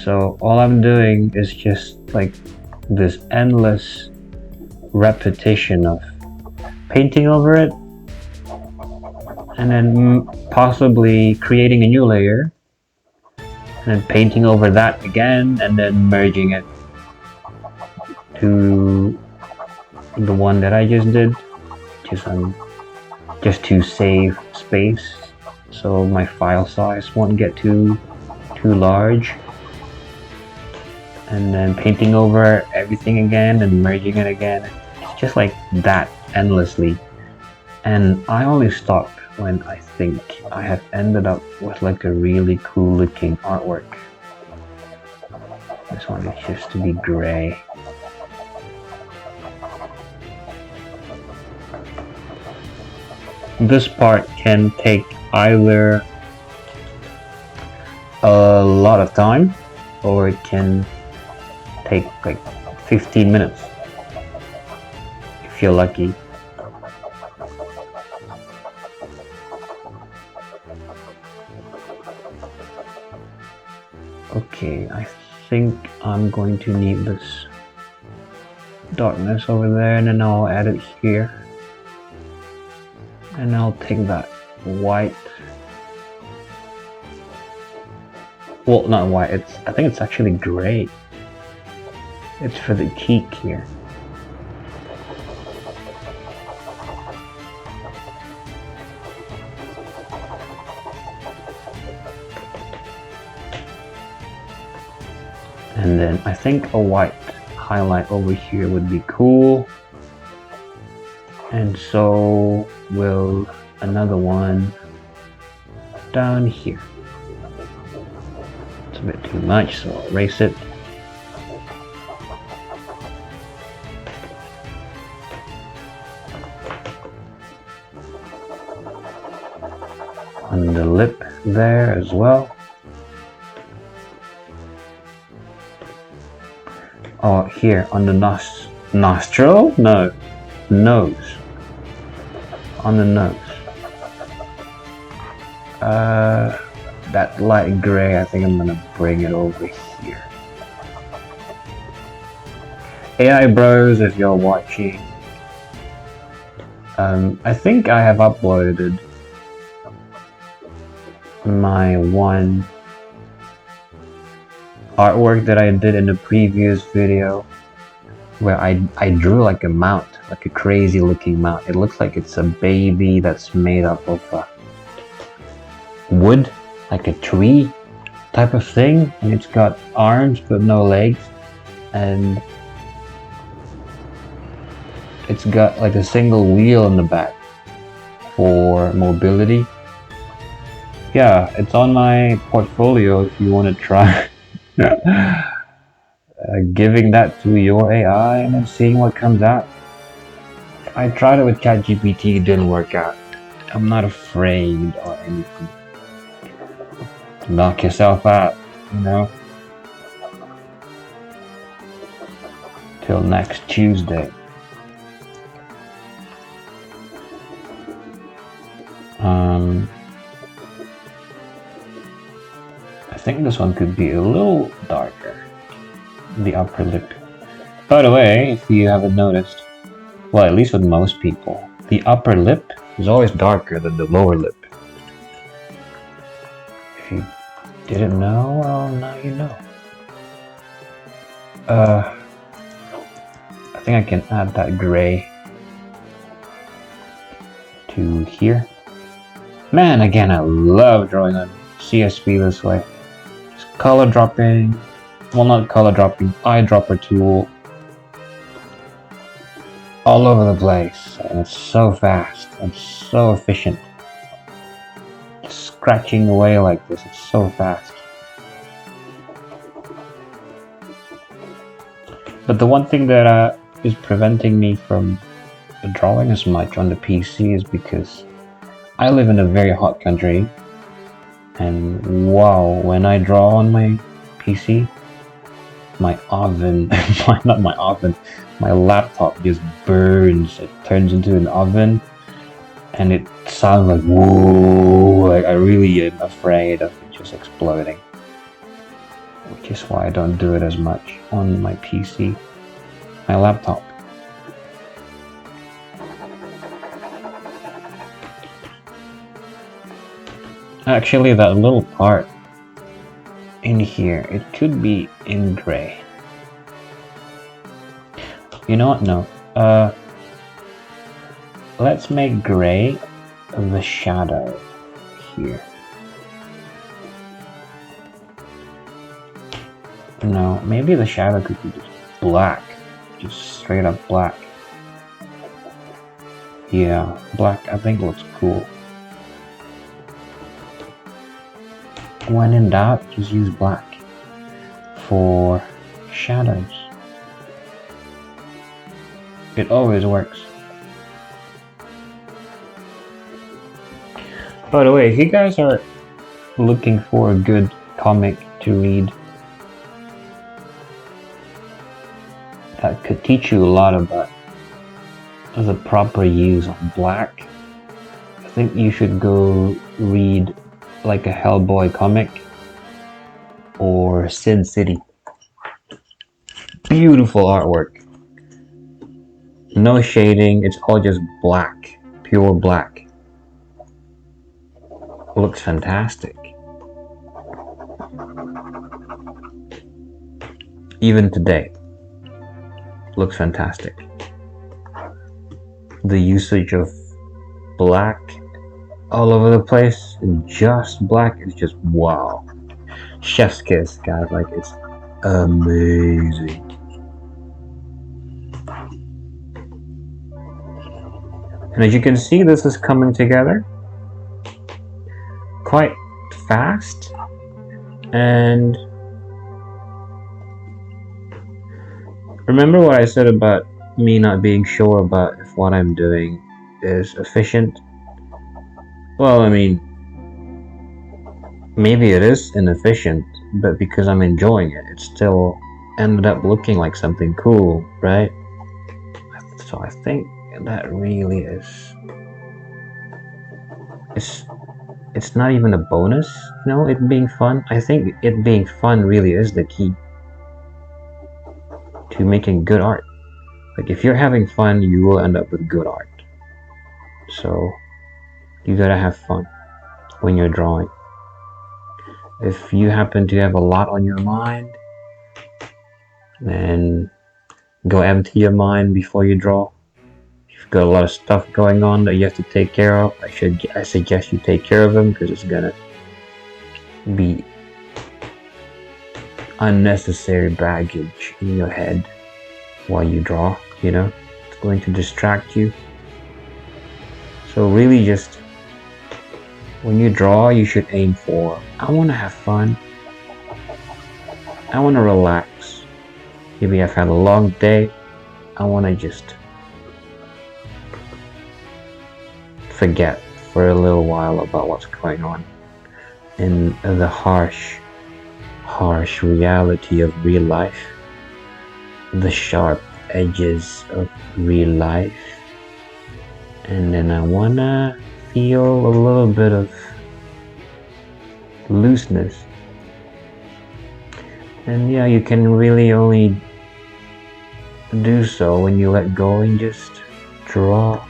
So all I'm doing is just like this endless repetition of painting over it, and then possibly creating a new layer, and then painting over that again, and then merging it to the one that I just did. Just to save space, so my file size won't get too large. And then painting over everything again and merging it again. It's just like that endlessly. And I only stop when I think I have ended up with like a really cool looking artwork. This one is just to be gray. This part can take either a lot of time or it can take like 15 minutes if you're lucky. Okay, I think I'm going to need this darkness over there, and then I'll add it here. And I'll take that white. Well, not white, I think it's actually gray. It's for the cheek here. And then I think a white highlight over here would be cool. And so will another one down here. It's a bit too much, so I'll erase it. On the lip there as well. Oh, here on the nostril? No, nose. On the nose. That light gray, I think I'm gonna bring it over here. AI bros, if you're watching, I think I have uploaded my one artwork that I did in the previous video, where I drew like a mount, like a crazy looking mount. It looks like it's a baby that's made up of wood, like a tree type of thing, and it's got arms but no legs, and it's got like a single wheel in the back for mobility. Yeah, it's on my portfolio if you want to try giving that to your AI and then seeing what comes out. I tried it with ChatGPT, it didn't work out. I'm not afraid or anything. Knock yourself out, you know? Till next Tuesday. I think this one could be a little darker. The upper lip. By the way, if you haven't noticed, well, at least with most people, the upper lip is always darker than the lower lip. If you didn't know, well, now you know. I think I can add that gray to here. Man, again, I love drawing on CSV this way. Just color dropping, well, not color dropping, eyedropper tool. All over the place, and it's so fast and so efficient. Just scratching away like this, it's so fast. But the one thing that is preventing me from drawing as much on the PC is because I live in a very hot country, and wow, when I draw on my PC, my oven, not my oven, my laptop just burns. It turns into an oven, and it sounds like whoa. Like I really am afraid of it just exploding, which is why I don't do it as much on my PC, my laptop. Actually, that little part in here, it could be in gray. You know what? No. Let's make gray the shadow here. No, maybe the shadow could be just black. Just straight up black. Yeah, black I think looks cool. When in doubt, just use black for shadows. It always works. By the way, if you guys are looking for a good comic to read that could teach you a lot about the proper use of black, I think you should go read like a Hellboy comic or Sin City. Beautiful artwork. No shading, it's all just black, pure black. Looks fantastic. Even today, looks fantastic. The usage of black all over the place, and just black is just wow. Chef's kiss, guys, like it's amazing. And as you can see, this is coming together quite fast, and remember what I said about me not being sure about if what I'm doing is efficient? Well, I mean, maybe it is inefficient, but because I'm enjoying it, it still ended up looking like something cool, right? So I think that really is... It's not even a bonus, you know, it being fun. I think it being fun really is the key to making good art. Like, if you're having fun, you will end up with good art. So, you gotta have fun when you're drawing. If you happen to have a lot on your mind, then go empty your mind before you draw. If you've got a lot of stuff going on that you have to take care of, I suggest you take care of them, because it's gonna be unnecessary baggage in your head while you draw, you know? It's going to distract you. So really, just when you draw, you should aim for, I want to have fun, I want to relax, maybe I've had a long day, I want to just forget for a little while about what's going on in the harsh reality of real life, the sharp edges of real life. And then I wanna feel a little bit of looseness. And yeah, you can really only do so when you let go and just draw.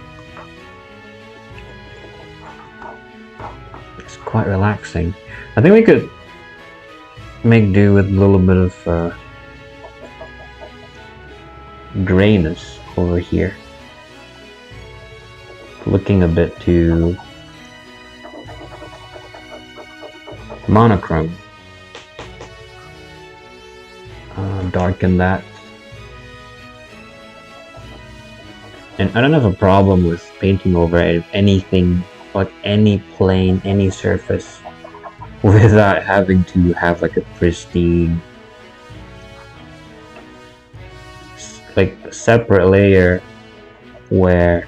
It's quite relaxing. I think we could make do with a little bit of grayness over here. Looking a bit too monochrome. Darken that. And I don't have a problem with painting over anything, like any plane, any surface, without having to have like a pristine, like separate layer where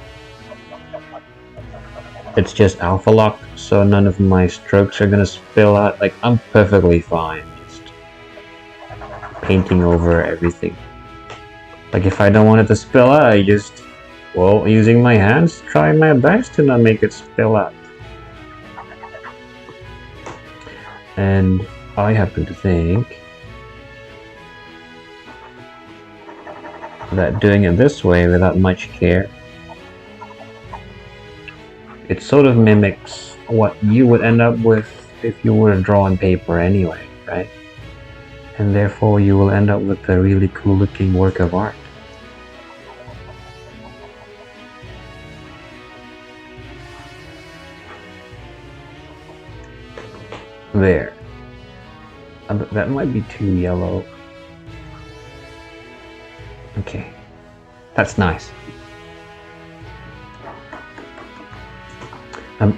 it's just alpha lock, so none of my strokes are gonna spill out. Like, I'm perfectly fine just painting over everything. Like, if I don't want it to spill out, I just, well, using my hands, try my best to not make it spill out. And I happen to think that doing it this way without much care, it sort of mimics what you would end up with if you were to draw on paper anyway, right? And therefore you will end up with a really cool looking work of art. There. That might be too yellow. Okay. That's nice.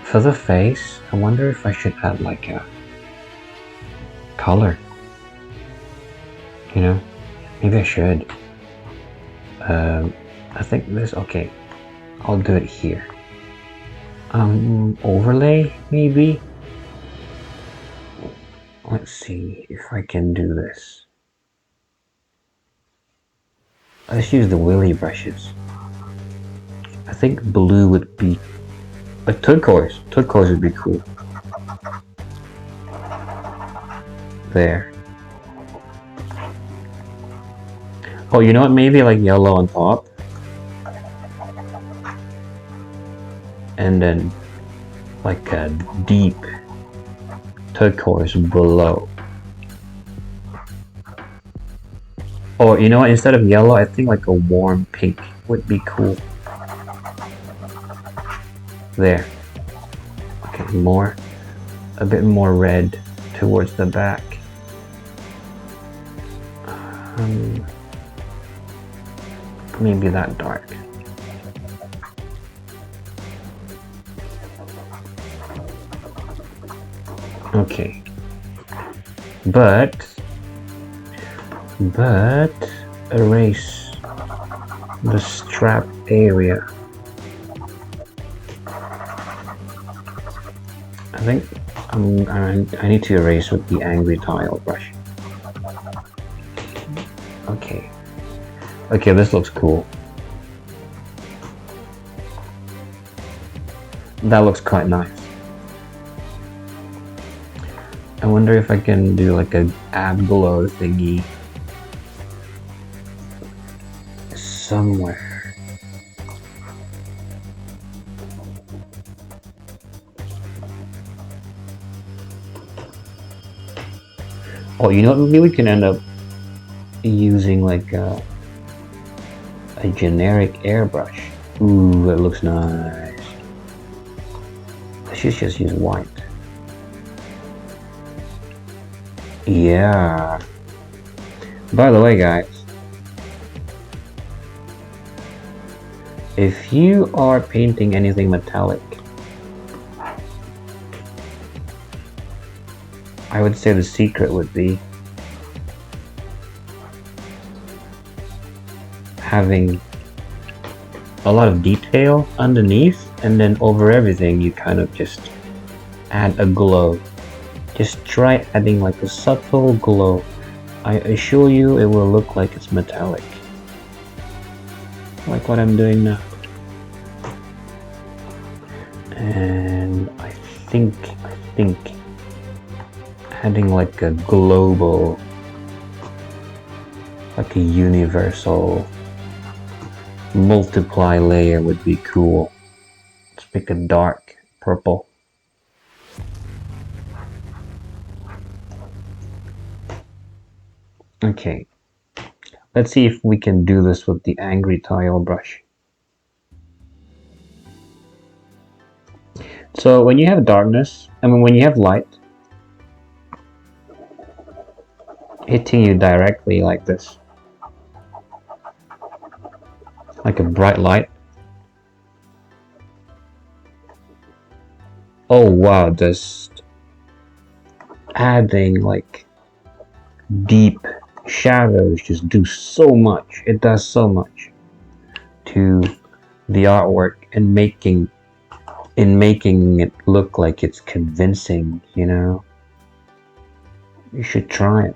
For the face, I wonder if I should add like a color. You know? Maybe I should. I think this, okay. I'll do it here. Overlay, maybe? Let's see if I can do this. Let's use the Willy brushes. I think blue would be... Like turquoise. Turquoise would be cool. There. Oh, you know what? Maybe like yellow on top. And then like a deep turquoise below. Or you know what? Instead of yellow, I think like a warm pink would be cool. There. Okay, a bit more red towards the back. Maybe that dark. Okay. But erase the strap area. I think I need to erase with the angry tile brush. Okay. Okay, this looks cool. That looks quite nice. I wonder if I can do like a ab glow thingy somewhere. Oh, you know, maybe we can end up using like a generic airbrush. Ooh, that looks nice. I should just use white. Yeah. By the way, guys, if you are painting anything metallic, I would say the secret would be having a lot of detail underneath, and then over everything you kind of just add a glow. Just try adding like a subtle glow. I assure you it will look like it's metallic. Like what I'm doing now. And I think adding like a global, like a universal multiply layer would be cool. Let's pick a dark purple. Okay, let's see if we can do this with the angry tile brush. So when you have darkness, when you have light hitting you directly like this, like a bright light. Oh wow, just adding like deep shadows just do so much. It does so much to the artwork and making it look like it's convincing, you know. You should try it.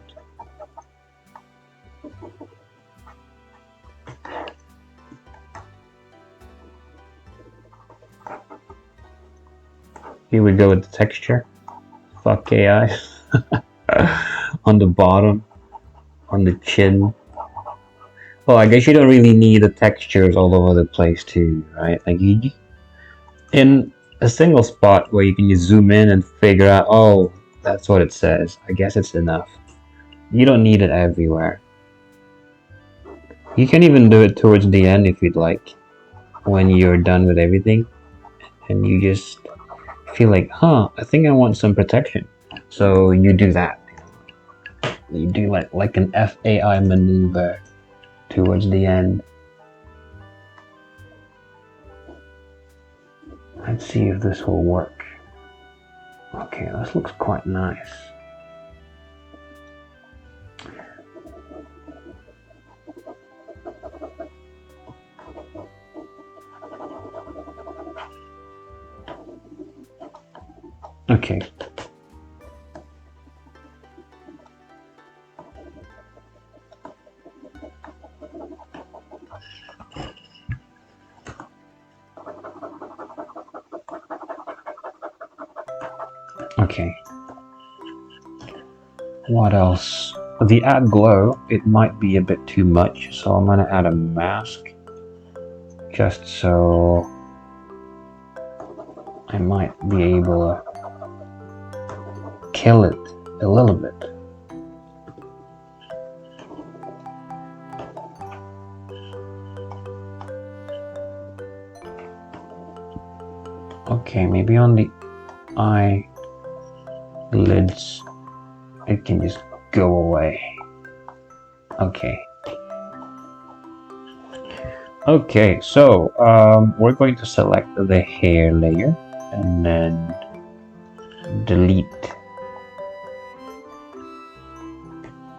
Here we go with the texture. Fuck AI. On the bottom, on the chin. Well, I guess you don't really need the textures all over the place too, right? Like you, in a single spot where you can just zoom in and figure out, oh, that's what it says. I guess it's enough. You don't need it everywhere. You can even do it towards the end if you'd like, when you're done with everything, and you just feel like, huh, I think I want some protection. So you do that. You do like an FAI maneuver towards the end. Let's see if this will work. Okay, this looks quite nice. Okay. Okay. What else? The add glow, it might be a bit too much, so I'm gonna add a mask just so I might be able to kill it a little bit. Okay, maybe on the eyelids it can just go away. Okay. Okay, so we're going to select the hair layer and then delete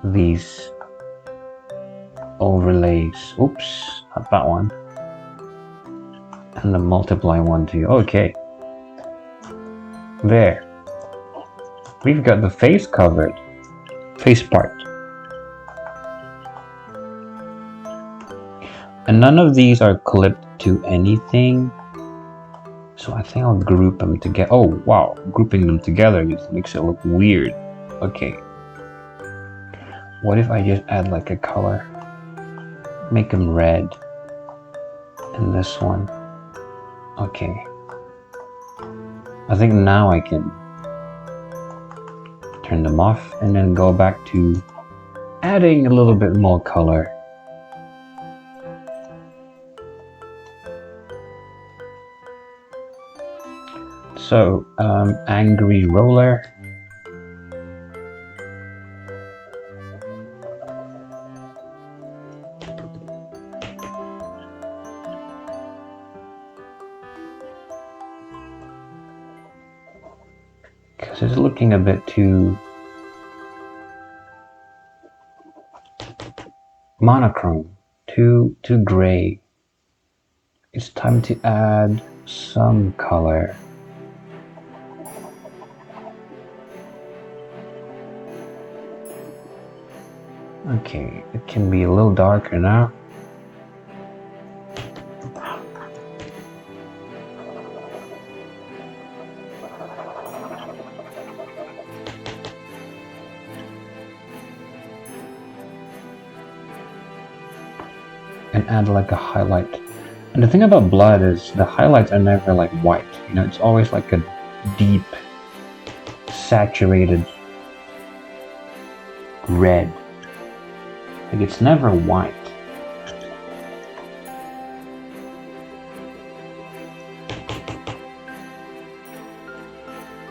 these overlays. Oops, not that one. And the multiply one too. Okay. There. We've got the face covered. Face part. And none of these are clipped to anything. So I think I'll group them together. Oh wow, grouping them together just makes it look weird. Okay. What if I just add like a color? Make them red. And this one. Okay. I think now I can turn them off and then go back to adding a little bit more color. So, angry roller. Because it's looking a bit too monochrome, too gray. It's time to add some color. Okay, it can be a little darker now. And add like a highlight. And the thing about blood is the highlights are never like white. You know, it's always like a deep, saturated red. Like it's never white.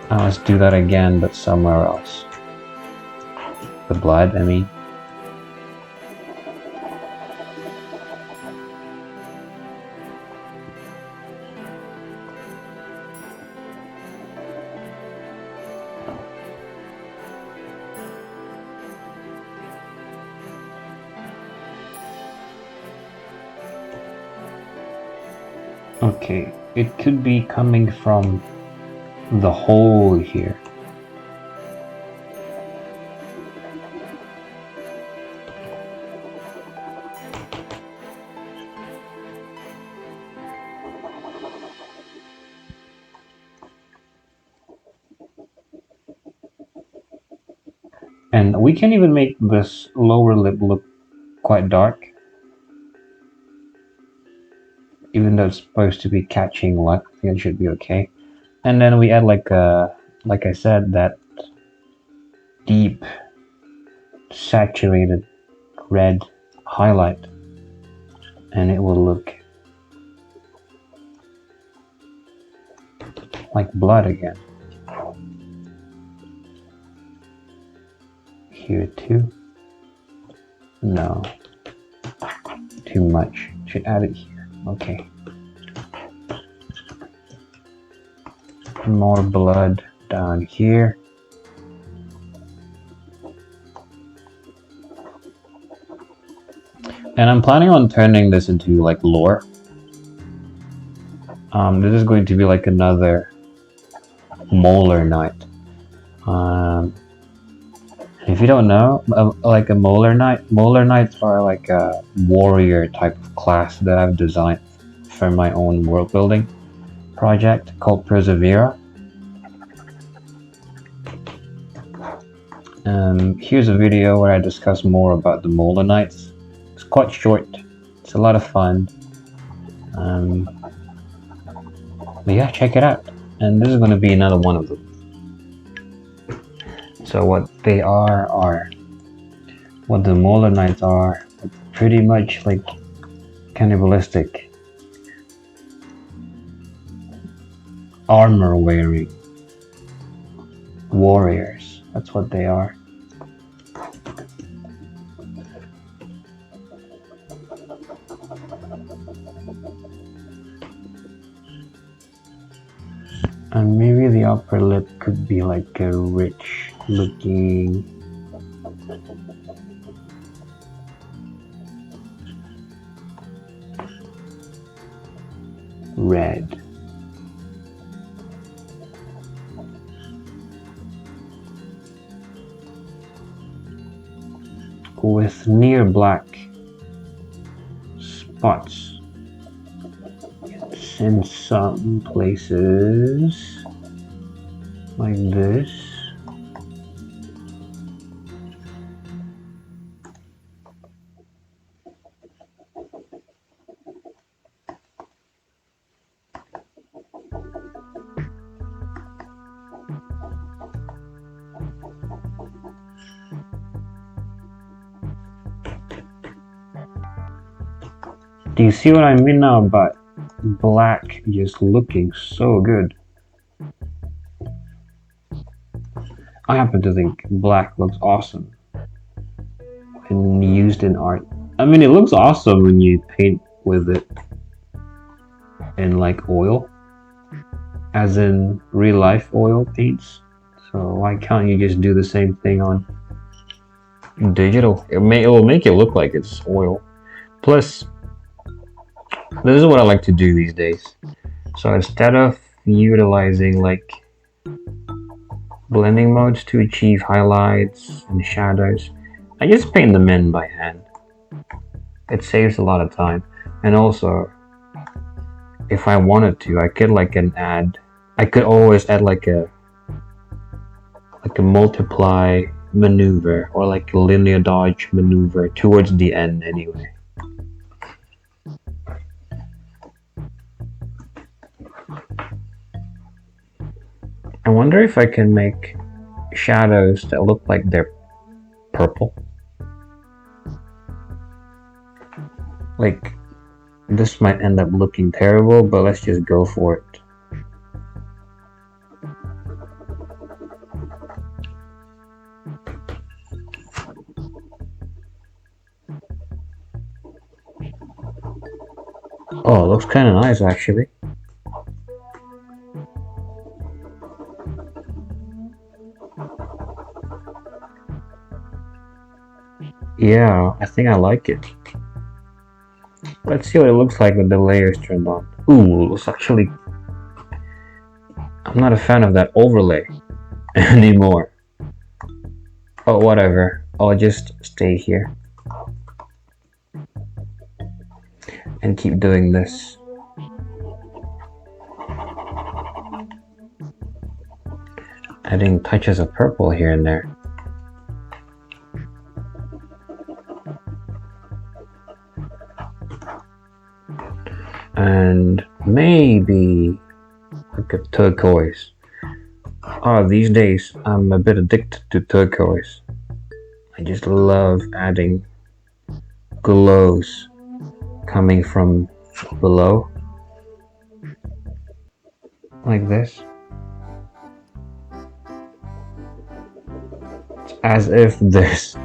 Now let's do that again, but somewhere else. The blood, I mean. Okay, it could be coming from the hole here. And we can even make this lower lip look quite dark. Even though it's supposed to be catching light, I think it should be okay. And then we add like I said, that deep, saturated red highlight. And it will look like blood again. Here too. No. Too much. Should add it here. Okay. More blood down here. And I'm planning on turning this into like lore. This is going to be like another Molar Knight. If you don't know, like a Molar Knights are like a warrior type of class that I've designed for my own world building project called Persevera. Here's a video where I discuss more about the Molar Knights. It's quite short. It's a lot of fun. But yeah, check it out. And this is going to be another one of them. So what they are what the Molar Knights are pretty much like cannibalistic, armor wearing warriors. That's what they are. And maybe the upper lip could be like a rich looking red. With near black spots. It's in some places like this. Do you see what I mean now about black just looking so good? I happen to think black looks awesome and used in art. I mean, it looks awesome when you paint with it in like oil, as in real life oil paints. So why can't you just do the same thing on digital? It will make it look like it's oil. Plus, this is what I like to do these days. So instead of utilizing like blending modes to achieve highlights and shadows, I just paint them in by hand. It saves a lot of time, and also if I wanted to, I could I could always add like a multiply maneuver or like a linear dodge maneuver towards the end anyway. I wonder if I can make shadows that look like they're purple. Like, this might end up looking terrible, but let's just go for it. Oh, it looks kind of nice actually. Yeah, I think I like it. Let's see what it looks like with the layers turned on. Ooh, it's actually... I'm not a fan of that overlay anymore. Oh, whatever. I'll just stay here and keep doing this. Adding touches of purple here and there. And maybe like a turquoise. Oh, these days I'm a bit addicted to turquoise. I just love adding glows coming from below, like this. It's as if there's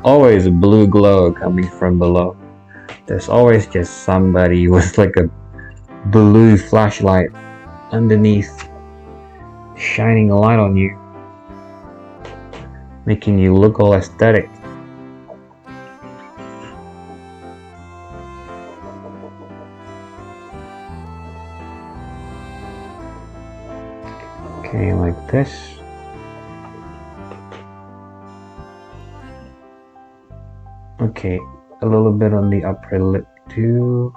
always a blue glow coming from below. There's always just somebody with like a blue flashlight underneath, shining a light on you, making you look all aesthetic. Okay, like this. Okay, a little bit on the upper lip too.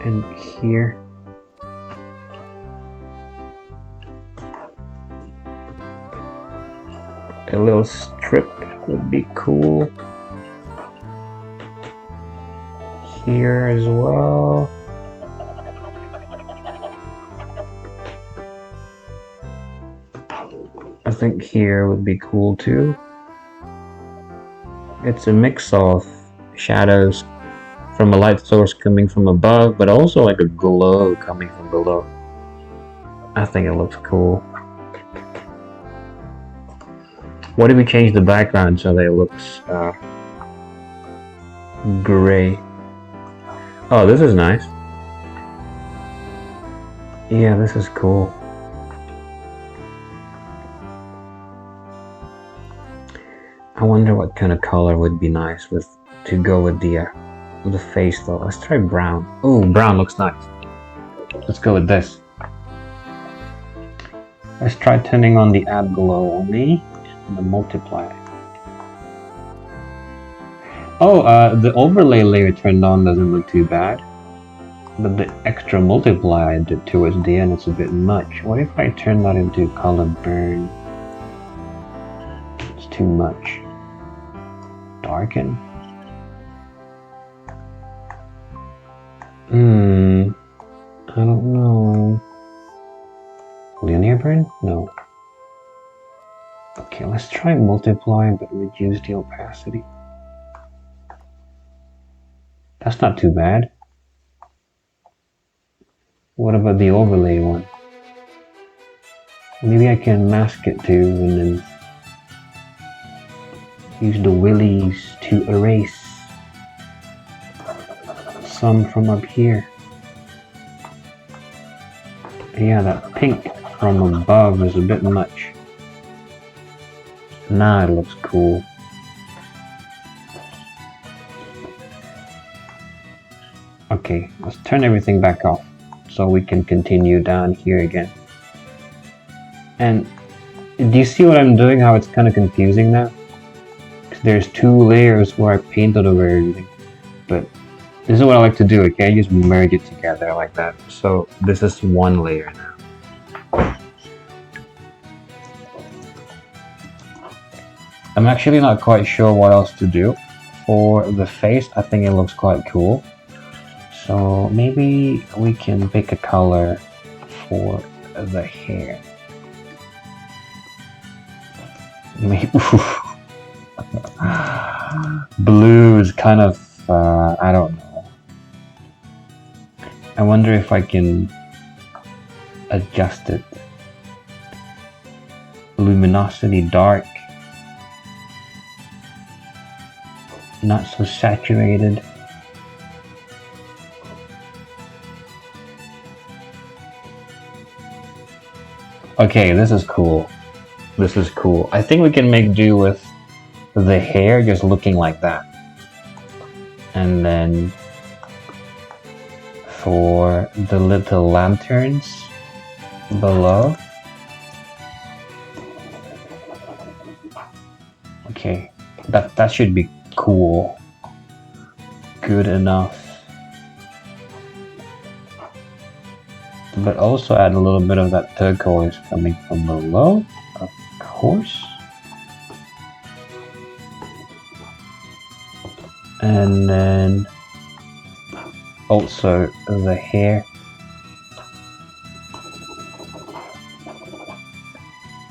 And here. A little strip would be cool. Here as well. I think here would be cool too. It's a mix of shadows from a light source coming from above, but also like a glow coming from below. I think it looks cool. What if we change the background so that it looks gray? Oh, this is nice. Yeah, this is cool. I wonder what kind of color would be nice to go with the face though. Let's try brown. Oh, brown looks nice. Let's go with this. Let's try turning on the add glow only and the multiply. Oh, the overlay layer turned on doesn't look too bad, but the extra multiply I did towards the end, it's a bit much. What if I turn that into color burn? It's too much. Darken. I don't know. Linear burn? No. Okay, let's try try multiply but reduce the opacity. That's not too bad. What about the overlay one? Maybe I can mask it too and then use the willies to erase some from up here. Yeah, that pink from above is a bit much. Now it looks cool. Okay, let's turn everything back off so we can continue down here again. And do you see what I'm doing? How it's kind of confusing now? There's two layers where I painted over everything. But this is what I like to do, okay? Just merge it together like that. So this is one layer now. I'm actually not quite sure what else to do. For the face, I think it looks quite cool. So maybe we can pick a color for the hair. Maybe blue is kind of, I don't know. I wonder if I can adjust it. Luminosity dark. Not so saturated. Okay, this is cool. This is cool. I think we can make do with the hair just looking like that. And then for the little lanterns below. Okay, that should be cool. Good enough. But also add a little bit of that turquoise coming from below, of course. And then also the hair.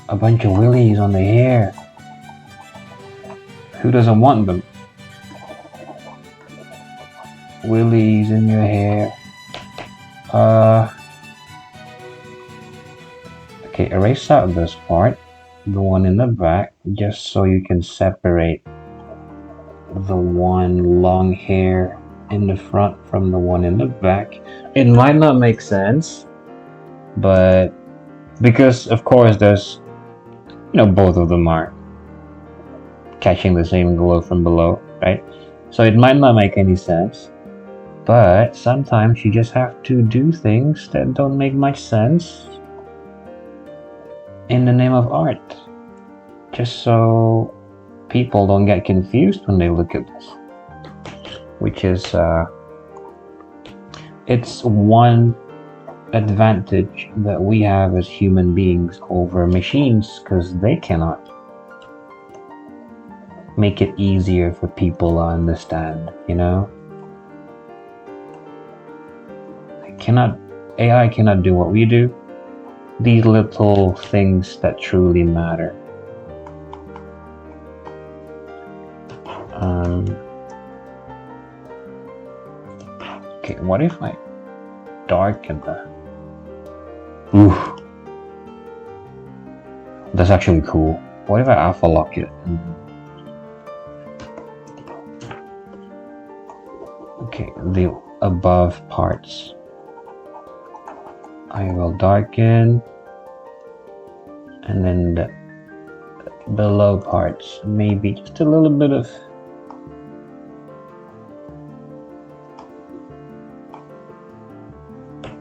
A bunch of willies on the hair. Who doesn't want them? Willies in your hair. Okay, erase out this part, the one in the back, just so you can separate the one long hair in the front from the one in the back. It might not make sense, but because of course there's, both of them are catching the same glow from below, right? So it might not make any sense, but sometimes you just have to do things that don't make much sense in the name of art, just so people don't get confused when they look at this, which is it's one advantage that we have as human beings over machines, because they cannot make it easier for people to understand, AI cannot do what we do. These little things that truly matter. Okay, what if I darken the... Ooh. That's actually cool. What if I alpha lock it? Okay, the above parts. I will darken, and then the below parts, maybe just a little bit of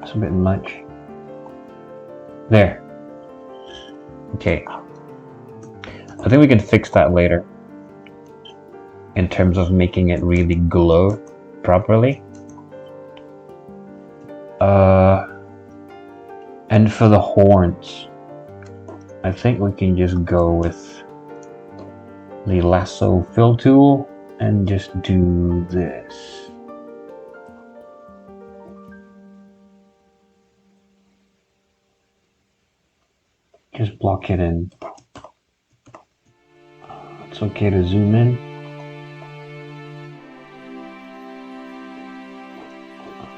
it's a bit much. There. Okay. I think we can fix that later in terms of making it really glow properly. And for the horns, I think we can just go with the lasso fill tool and just do this. Just block it in. It's okay to zoom in.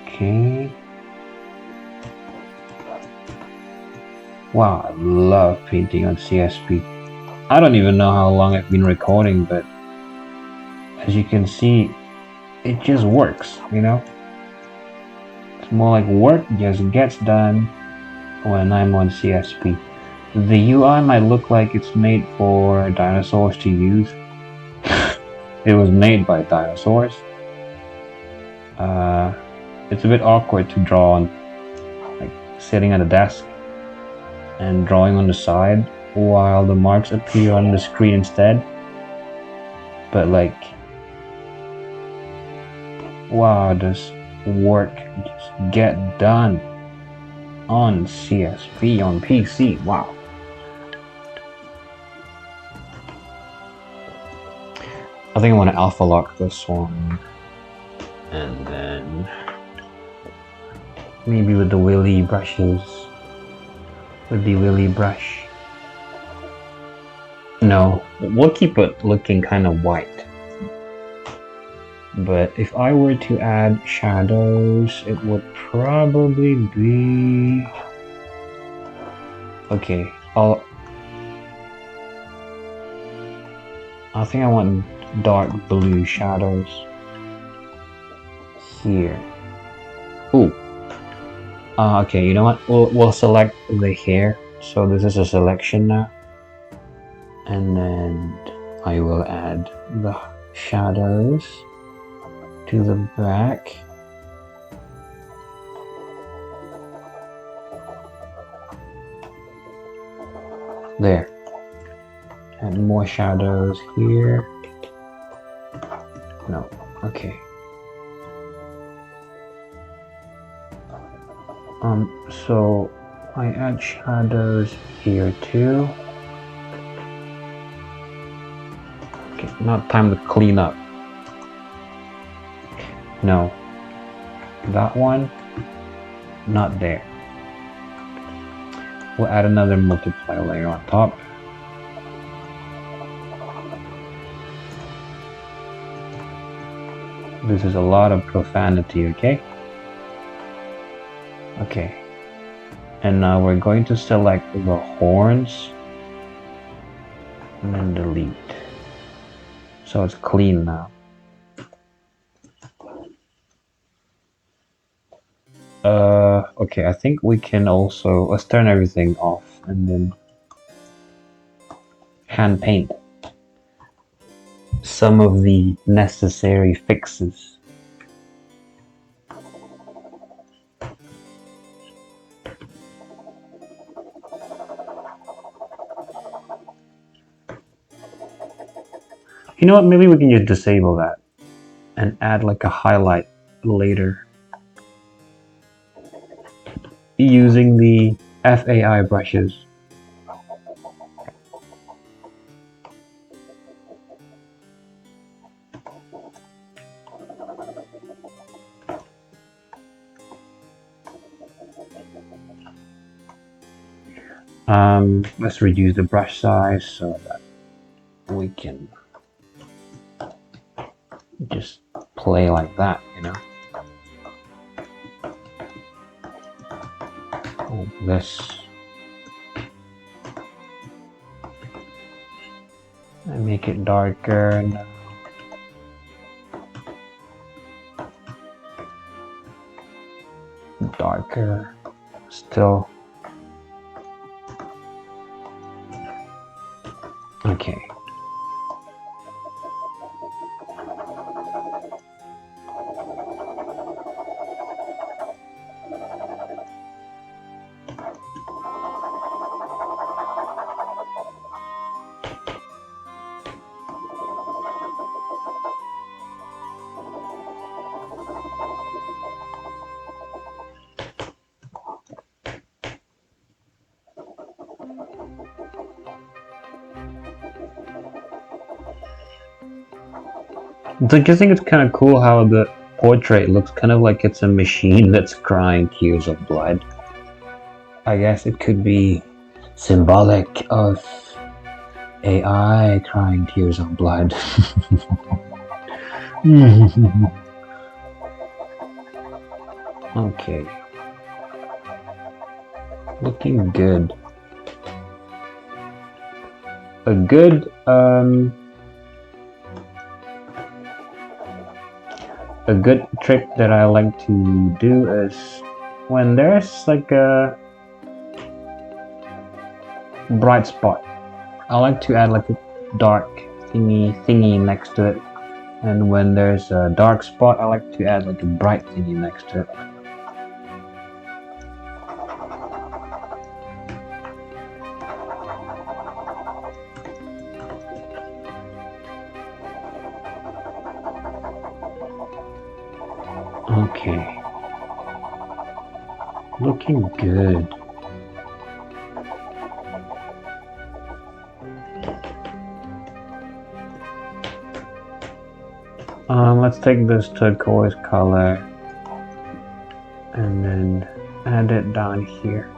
Okay. Wow, I love painting on CSP. I don't even know how long I've been recording, but as you can see, it just works, you know? It's more like work just gets done when I'm on CSP. The UI might look like it's made for dinosaurs to use. It was made by dinosaurs. It's a bit awkward to draw on, like sitting at a desk and drawing on the side while the marks appear on the screen instead. But like, wow, does work just get done on CSP, on PC? Wow. I think I want to alpha lock this one, and then maybe with the wheelie brushes, with the wheelie brush. No, we'll keep it looking kind of white. But if I were to add shadows, it would probably be... Okay, I think I want dark blue shadows here. Ooh. Okay, you know what? We'll select the hair. So this is a selection now. And then I will add the shadows to the back. There. Add more shadows here. No, okay. So I add shadows here too. Okay, now time to clean up. No, that one, not there. We'll add another multiply layer on top. This is a lot of profanity, okay? Okay. And now we're going to select the horns and then delete. So it's clean now. Okay, I think we can also, let's turn everything off and then hand paint some of the necessary fixes. You know what, maybe we can just disable that and add like a highlight later using the FAI brushes. Let's reduce the brush size so that we can just play like that, you know. Oh, this. I make it darker now. Darker still. Okay. Don't you think it's kind of cool how the portrait looks kind of like it's a machine that's crying tears of blood? I guess it could be symbolic of AI crying tears of blood. Okay. Looking good. A good trick that I like to do is when there's like a bright spot, I like to add like a dark thingy next to it, and when there's a dark spot, I like to add like a bright thingy next to it. Okay. Looking good. Let's take this turquoise color and then add it down here.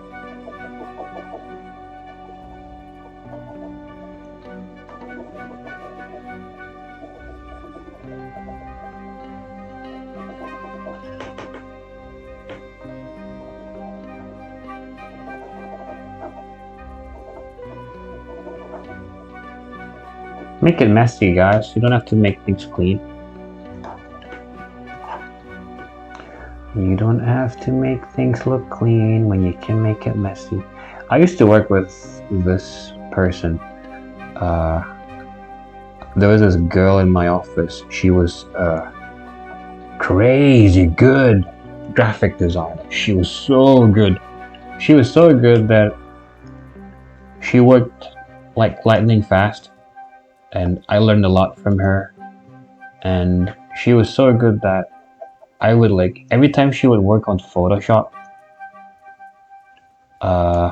Make it messy, guys. You don't have to make things clean. You don't have to make things look clean when you can make it messy. I used to work with this person. There was this girl in my office. She was crazy good graphic designer. She was so good. She was so good that she worked like lightning fast. And I learned a lot from her, and she was so good that I would like every time she would work on Photoshop. I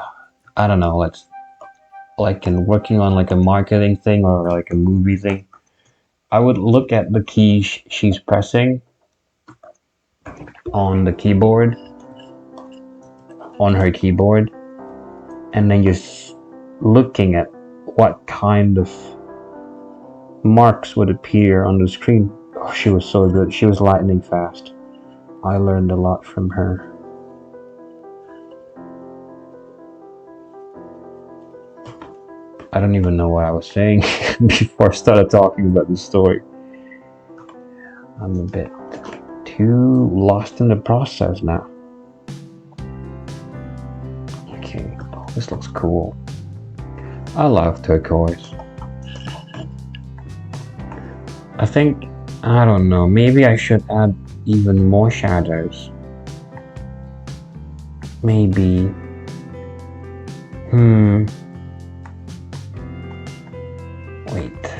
don't know, let's like in working on like a marketing thing or like a movie thing. I would look at the keys she's pressing on the keyboard, on her keyboard, and then just looking at what kind of marks would appear on the screen. Oh, she was so good. She was lightning fast. I learned a lot from her. I don't even know what I was saying before I started talking about the story. I'm a bit too lost in the process now. Okay, oh, this looks cool. I love turquoise. I think, I don't know, maybe I should add even more shadows. Maybe. Wait.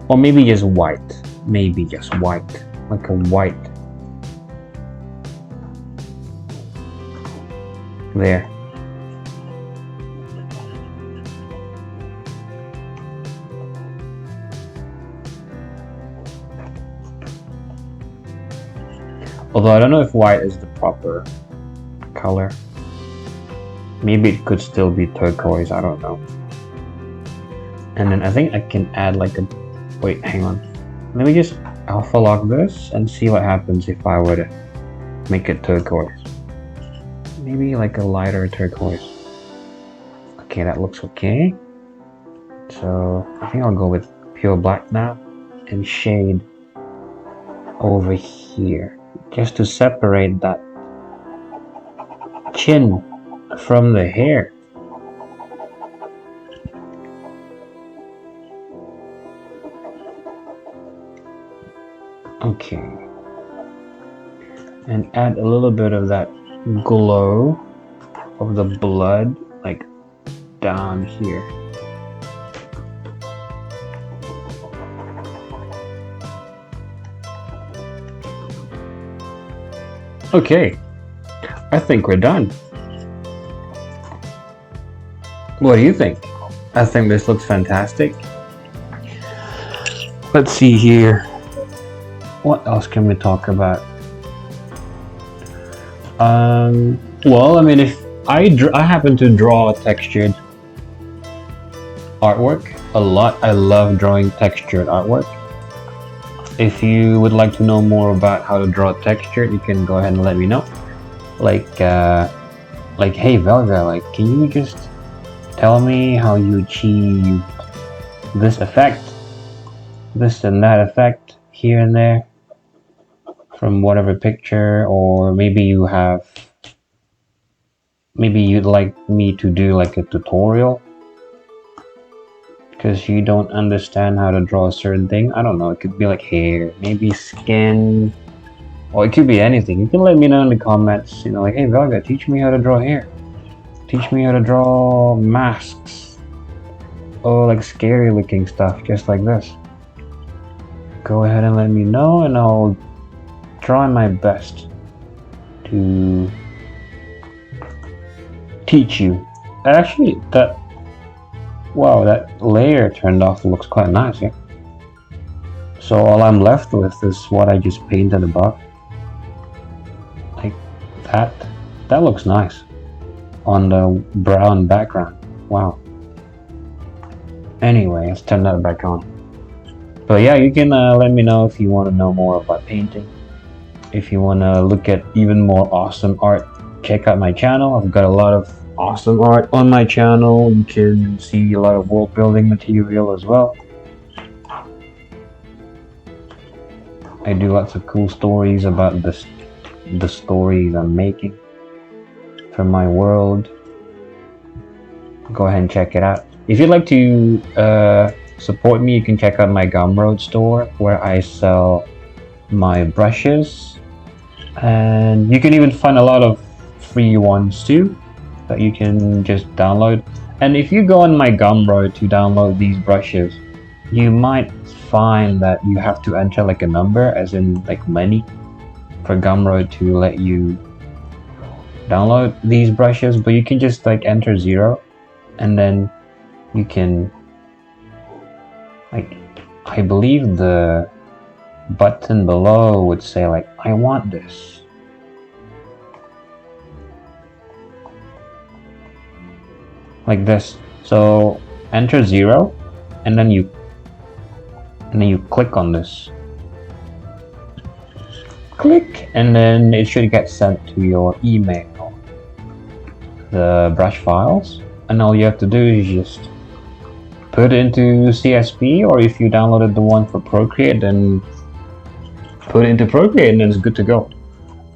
Or maybe just white. Maybe just white. Like a white. There. Although I don't know if white is the proper color. Maybe it could still be turquoise, I don't know. And then I think I can add like a... Wait, hang on. Let me just alpha lock this and see what happens if I were to make it turquoise. Maybe like a lighter turquoise. Okay, that looks okay. So I think I'll go with pure black now and shade over here. Just to separate that chin from the hair. Okay. And add a little bit of that glow of the blood, like down here. Okay, I think we're done. What do you think? I think this looks fantastic. Let's see here. What else can we talk about? Well, I mean, if I happen to draw a textured artwork a lot. I love drawing textured artwork. If you would like to know more about how to draw textured, you can go ahead and let me know. Like, hey Velga, like, can you just tell me how you achieve this effect, this and that effect here and there from whatever picture, or maybe you'd like me to do like a tutorial because you don't understand how to draw a certain thing. I don't know, it could be like hair, maybe skin, or it could be anything. You can let me know in the comments, you know, like, hey Velga, teach me how to draw hair, teach me how to draw masks, or like scary looking stuff just like this. Go ahead and let me know and I'll try my best to teach you. Actually, that layer turned off looks quite nice, yeah? So all I'm left with is what I just painted above. Like that. That looks nice on the brown background. Wow. Anyway, let's turn that back on. But yeah, you can let me know if you want to know more about painting. If you want to look at even more awesome art, check out my channel. I've got a lot of awesome art on my channel. You can see a lot of world building material as well. I do lots of cool stories about the stories I'm making for my world. Go ahead and check it out. If you'd like to support me, you can check out my Gumroad store where I sell my brushes, and you can even find a lot of free ones too that you can just download. And if you go on my Gumroad to download these brushes, you might find that you have to enter like a number, as in like money, for Gumroad to let you download these brushes, but you can just like enter 0 and then you can, like, I believe the button below would say like, I want this. Like this. So enter 0 and then you click on this. Click, and then it should get sent to your email, the brush files, and all you have to do is just put it into CSP, or if you downloaded the one for Procreate, then put it into Procreate and then it's good to go.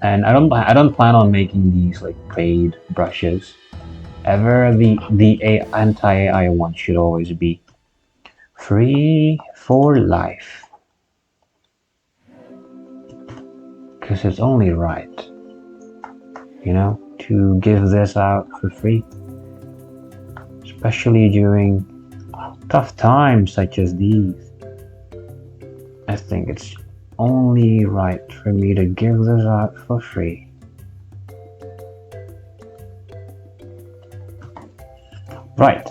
And I don't plan on making these like paid brushes ever. The anti-AI one should always be free for life, because it's only right, you know, to give this out for free, especially during tough times such as these. I think it's only right for me to give this out for free. Right,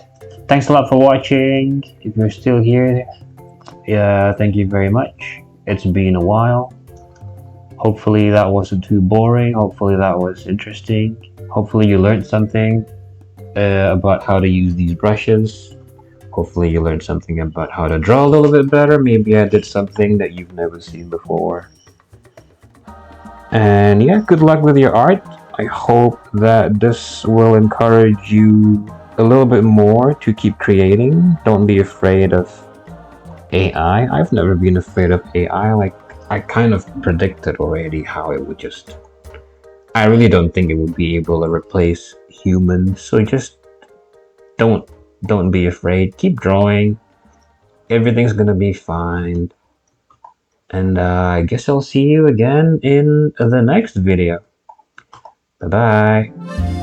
thanks a lot for watching. If you're still here, thank you very much. It's been a while. Hopefully that wasn't too boring. Hopefully that was interesting. Hopefully you learned something about how to use these brushes. Hopefully you learned something about how to draw a little bit better. Maybe I did something that you've never seen before. And yeah, good luck with your art. I hope that this will encourage you a little bit more to keep creating. Don't be afraid of AI. I've never been afraid of AI. Like, I kind of predicted already how it would just... I really don't think it would be able to replace humans. So just don't be afraid. Keep drawing. Everything's gonna be fine. And I guess I'll see you again in the next video. Bye-bye.